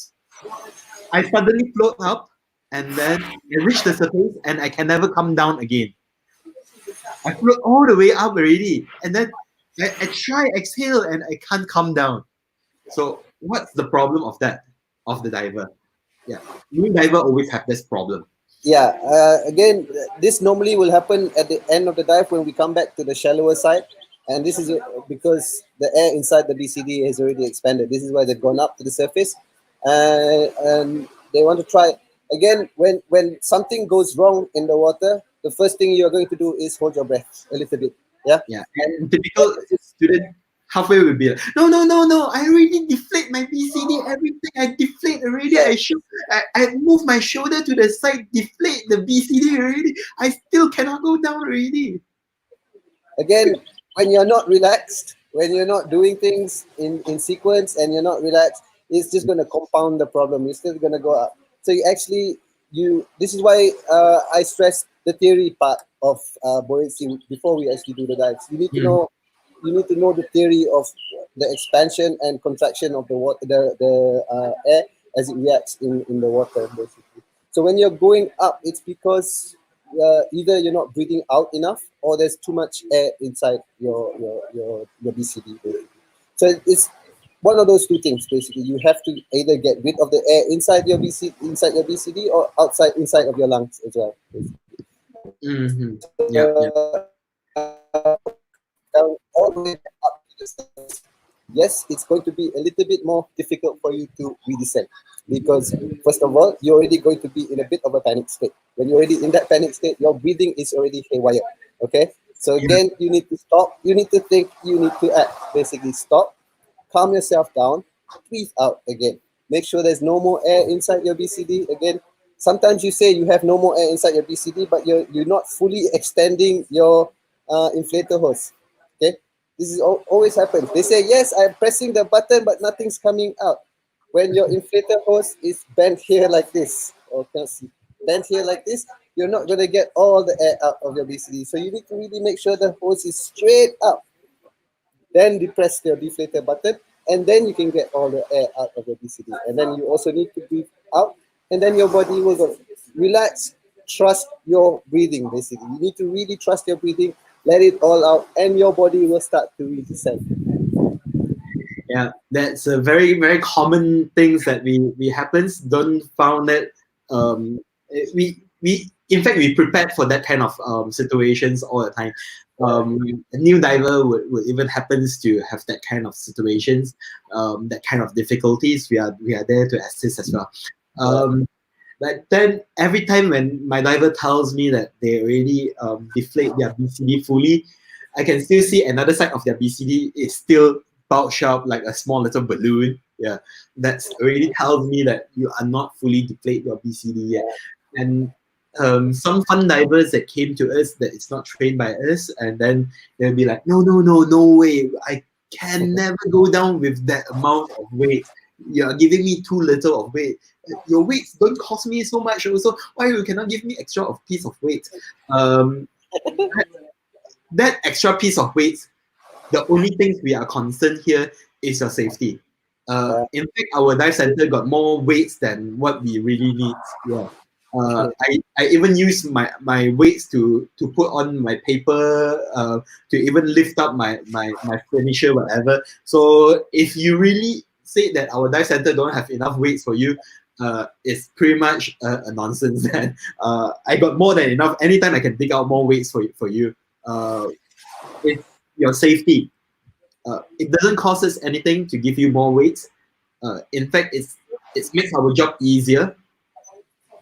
I suddenly float up and then I reach the surface and I can never come down again. I float all the way up already, and then I try exhale and I can't come down. So what's the problem of that of the diver? Yeah, new diver always have this problem. Yeah. Again, this normally will happen at the end of the dive when we come back to the shallower side, and this is because the air inside the BCD has already expanded. This is why they've gone up to the surface, and they want to try again. When something goes wrong in the water, the first thing you're going to do is hold your breath a little bit. Yeah. Yeah, and typical student halfway will be like, no, I already deflate my BCD, everything I deflate already. I move my shoulder to the side, deflate the BCD already. I still cannot go down already. Again, when you're not relaxed, when you're not doing things in sequence and you're not relaxed, it's just going to compound the problem. You're still going to go up. So this is why I stress the theory part of buoyancy before we actually do the dives. You need to know. You need to know the theory of the expansion and contraction of the water, the air as it reacts in the water, basically. So when you're going up, it's because either you're not breathing out enough or there's too much air inside your BCD. Basically. So it's one of those two things. Basically, you have to either get rid of the air inside your BCD or outside inside of your lungs as well. Yeah, yeah. All the way up to the surface. Yes, it's going to be a little bit more difficult for you to redescend because, first of all, you're already going to be in a bit of a panic state. When you're already in that panic state, your breathing is already haywire. Okay, so again, you need to stop. You need to think. You need to act. Basically, stop, calm yourself down, breathe out again. Make sure there's no more air inside your BCD. Again, sometimes you say you have no more air inside your BCD, but you're not fully extending your inflator hose. Okay, this is always happens. They say yes, I'm pressing the button, but nothing's coming out. When your inflator hose is bent here like this, or can see bent here like this, you're not gonna get all the air out of your BCD. So you need to really make sure the hose is straight up. Then depress your deflator button, and then you can get all the air out of your BCD. And then you also need to breathe out, and then your body will go. Relax, trust your breathing, basically. You need to really trust your breathing, let it all out, and your body will start to redescend. Yeah, that's a very, very common things that we happens. Don't found that we in fact we prepared for that kind of situations all the time. A new diver would even happens to have that kind of situations, that kind of difficulties. We are there to assist as well. But then every time when my diver tells me that they already deflate their BCD fully, I can still see another side of their BCD is still bulged up like a small little balloon. Yeah, that's already tells me that you are not fully deflate your BCD yet. And some fun divers that came to us that it's not trained by us, and then they'll be like, no way, I can never go down with that amount of weight. You're giving me too little of weight. Your weights don't cost me so much. Also, why you cannot give me extra of piece of weight? That extra piece of weight, the only things we are concerned here is your safety. In fact, our dive center got more weights than what we really need. Yeah. I even use my weights to put on my paper, to even lift up my furniture, whatever. So if you really say that our dive center don't have enough weights for you, it's pretty much a nonsense. Then I got more than enough. Anytime I can dig out more weights for you. It's your safety. It doesn't cost us anything to give you more weights. In fact, it makes our job easier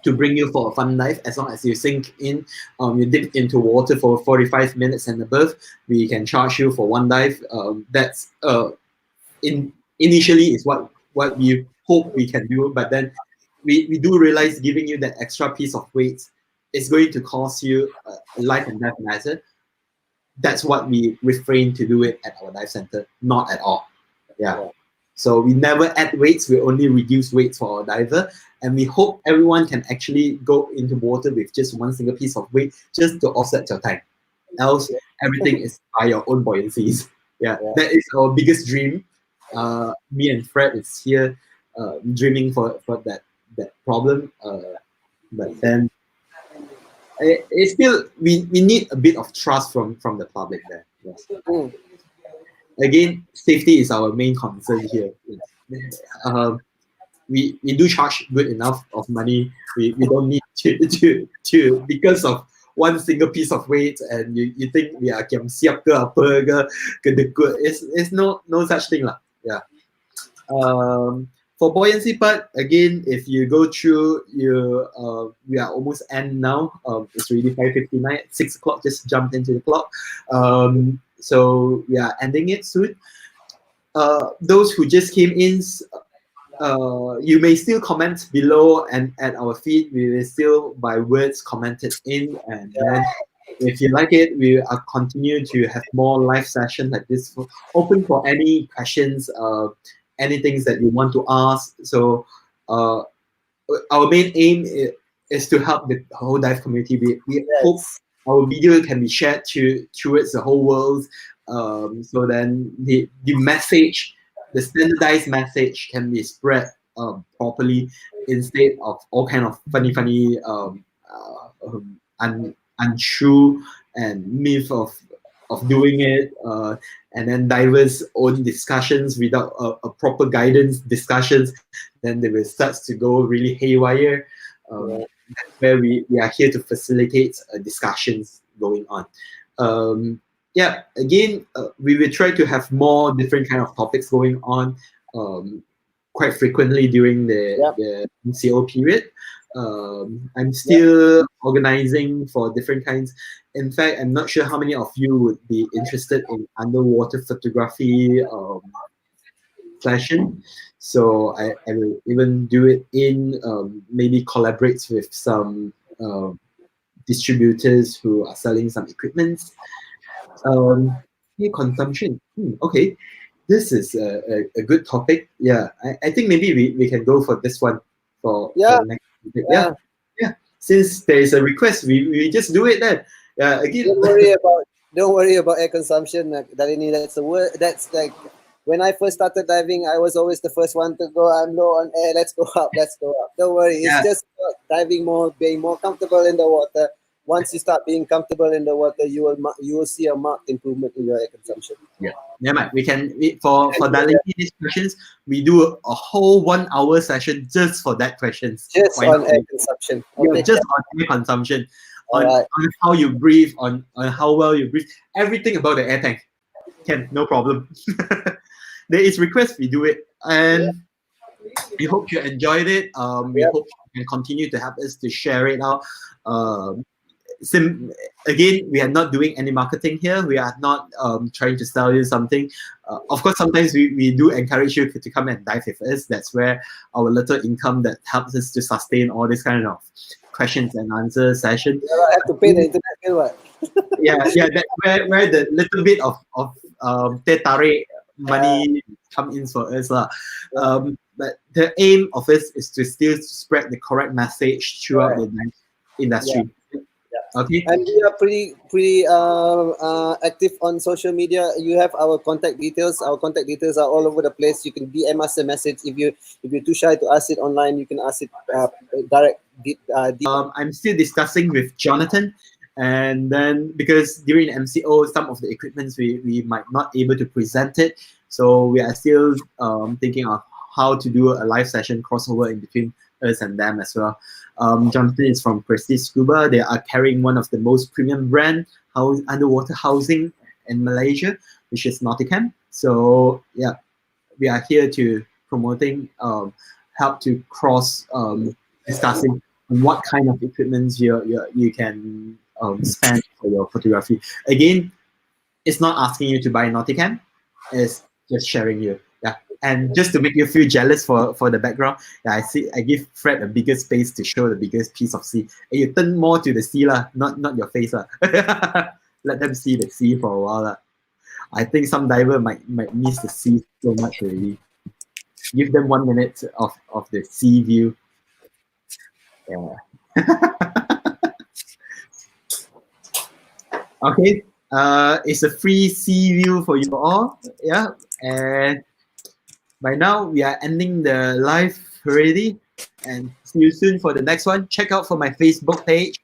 to bring you for a fun dive. As long as you sink in, you dip into water for 45 minutes and above, we can charge you for one dive. That's initially is what we hope we can do, but then we do realize giving you that extra piece of weight is going to cost you a life and death matter. That's what we refrain to do it at our dive center, not at all. Yeah. So we never add weights, we only reduce weights for our diver, and we hope everyone can actually go into water with just one single piece of weight just to offset your tank. Else, everything is by your own buoyancies. Yeah, that is our biggest dream. Me and Fred is here dreaming for that problem. But then it's still we need a bit of trust from the public there. Yes. Again, safety is our main concern here. We do charge good enough of money. We don't need to because of one single piece of weight, and you think we are kiam siap ke apa ke dekut. It's no such thing lah. Yeah. For buoyancy part, again, if you go through, we are almost end now. It's really 5:59. 6 o'clock just jumped into the clock. So we are ending it soon. Those who just came in, you may still comment below and at our feed. We will still by words commented in, and then if you like it, we are continue to have more live sessions like this, open for any questions, anything that you want to ask. So our main aim is to help the whole dive community. We hope Yes. our video can be shared towards the whole world. So then the message, the standardized message, can be spread properly instead of all kind of funny untrue and myth of doing it, and then divers' own discussions without a proper guidance discussions, then they will start to go really haywire. That's where we are here to facilitate discussions going on. Yeah, again, we will try to have more different kind of topics going on quite frequently during the MCO period. I'm still organizing for different kinds. In fact, I'm not sure how many of you would be interested in underwater photography session. So I will even do it in maybe collaborate with some distributors who are selling some equipment. Consumption. Okay, this is a good topic. Yeah, I think maybe we can go for this one for the next topic. Yeah. Since there is a request, we just do it then. Yeah, again. Don't worry about air consumption, Dalini. That's the word. That's like when I first started diving, I was always the first one to go. I'm low on air. Let's go up. Let's go up. Don't worry. It's just diving more, being more comfortable in the water. Once you start being comfortable in the water, you will see a marked improvement in your air consumption. Yeah, Mike. For Dalini these questions, we do a whole 1 hour session just for that questions. Just on air consumption. Okay. Just on air consumption. On how you breathe, on how well you breathe, everything about the air tank. No problem. There is request, we do it, and we hope you enjoyed it. We hope you can continue to help us to share it out. Again, we are not doing any marketing here. We are not trying to sell you something. Of course, sometimes we do encourage you to come and dive with us. That's where our little income that helps us to sustain all this kind of questions and answer session. I have to pay the internet bill, what? That's where the little bit of teh tarik money come in for us. But the aim of us is to still spread the correct message throughout the industry. Okay. And we are pretty active on social media. You have our contact details. Our contact details are all over the place. You can DM us a message. If you're too shy to ask it online, you can ask it direct. I'm still discussing with Jonathan, and then because during MCO, some of the equipments we might not able to present it, so we are still thinking of how to do a live session crossover in between us and them as well. Jonathan is from Prestige Scuba. They are carrying one of the most premium brand underwater housing in Malaysia, which is Nauticam. So yeah, we are here to promoting, help to cross discussing what kind of equipment you can spend for your photography. Again, it's not asking you to buy Nauticam. It's just sharing you. And just to make you feel jealous for the background, I give Fred a bigger space to show the biggest piece of sea. And you turn more to the sea, not your face. Let them see the sea for a while. I think some diver might miss the sea so much already. Give them 1 minute of the sea view. Okay. It's a free sea view for you all. And by now, we are ending the live already, and see you soon for the next one. Check out for my Facebook page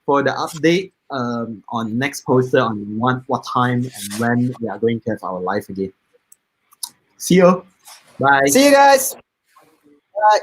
for the update on next poster on what time and when we are going to have our live again. See you. Bye. See you guys. Bye.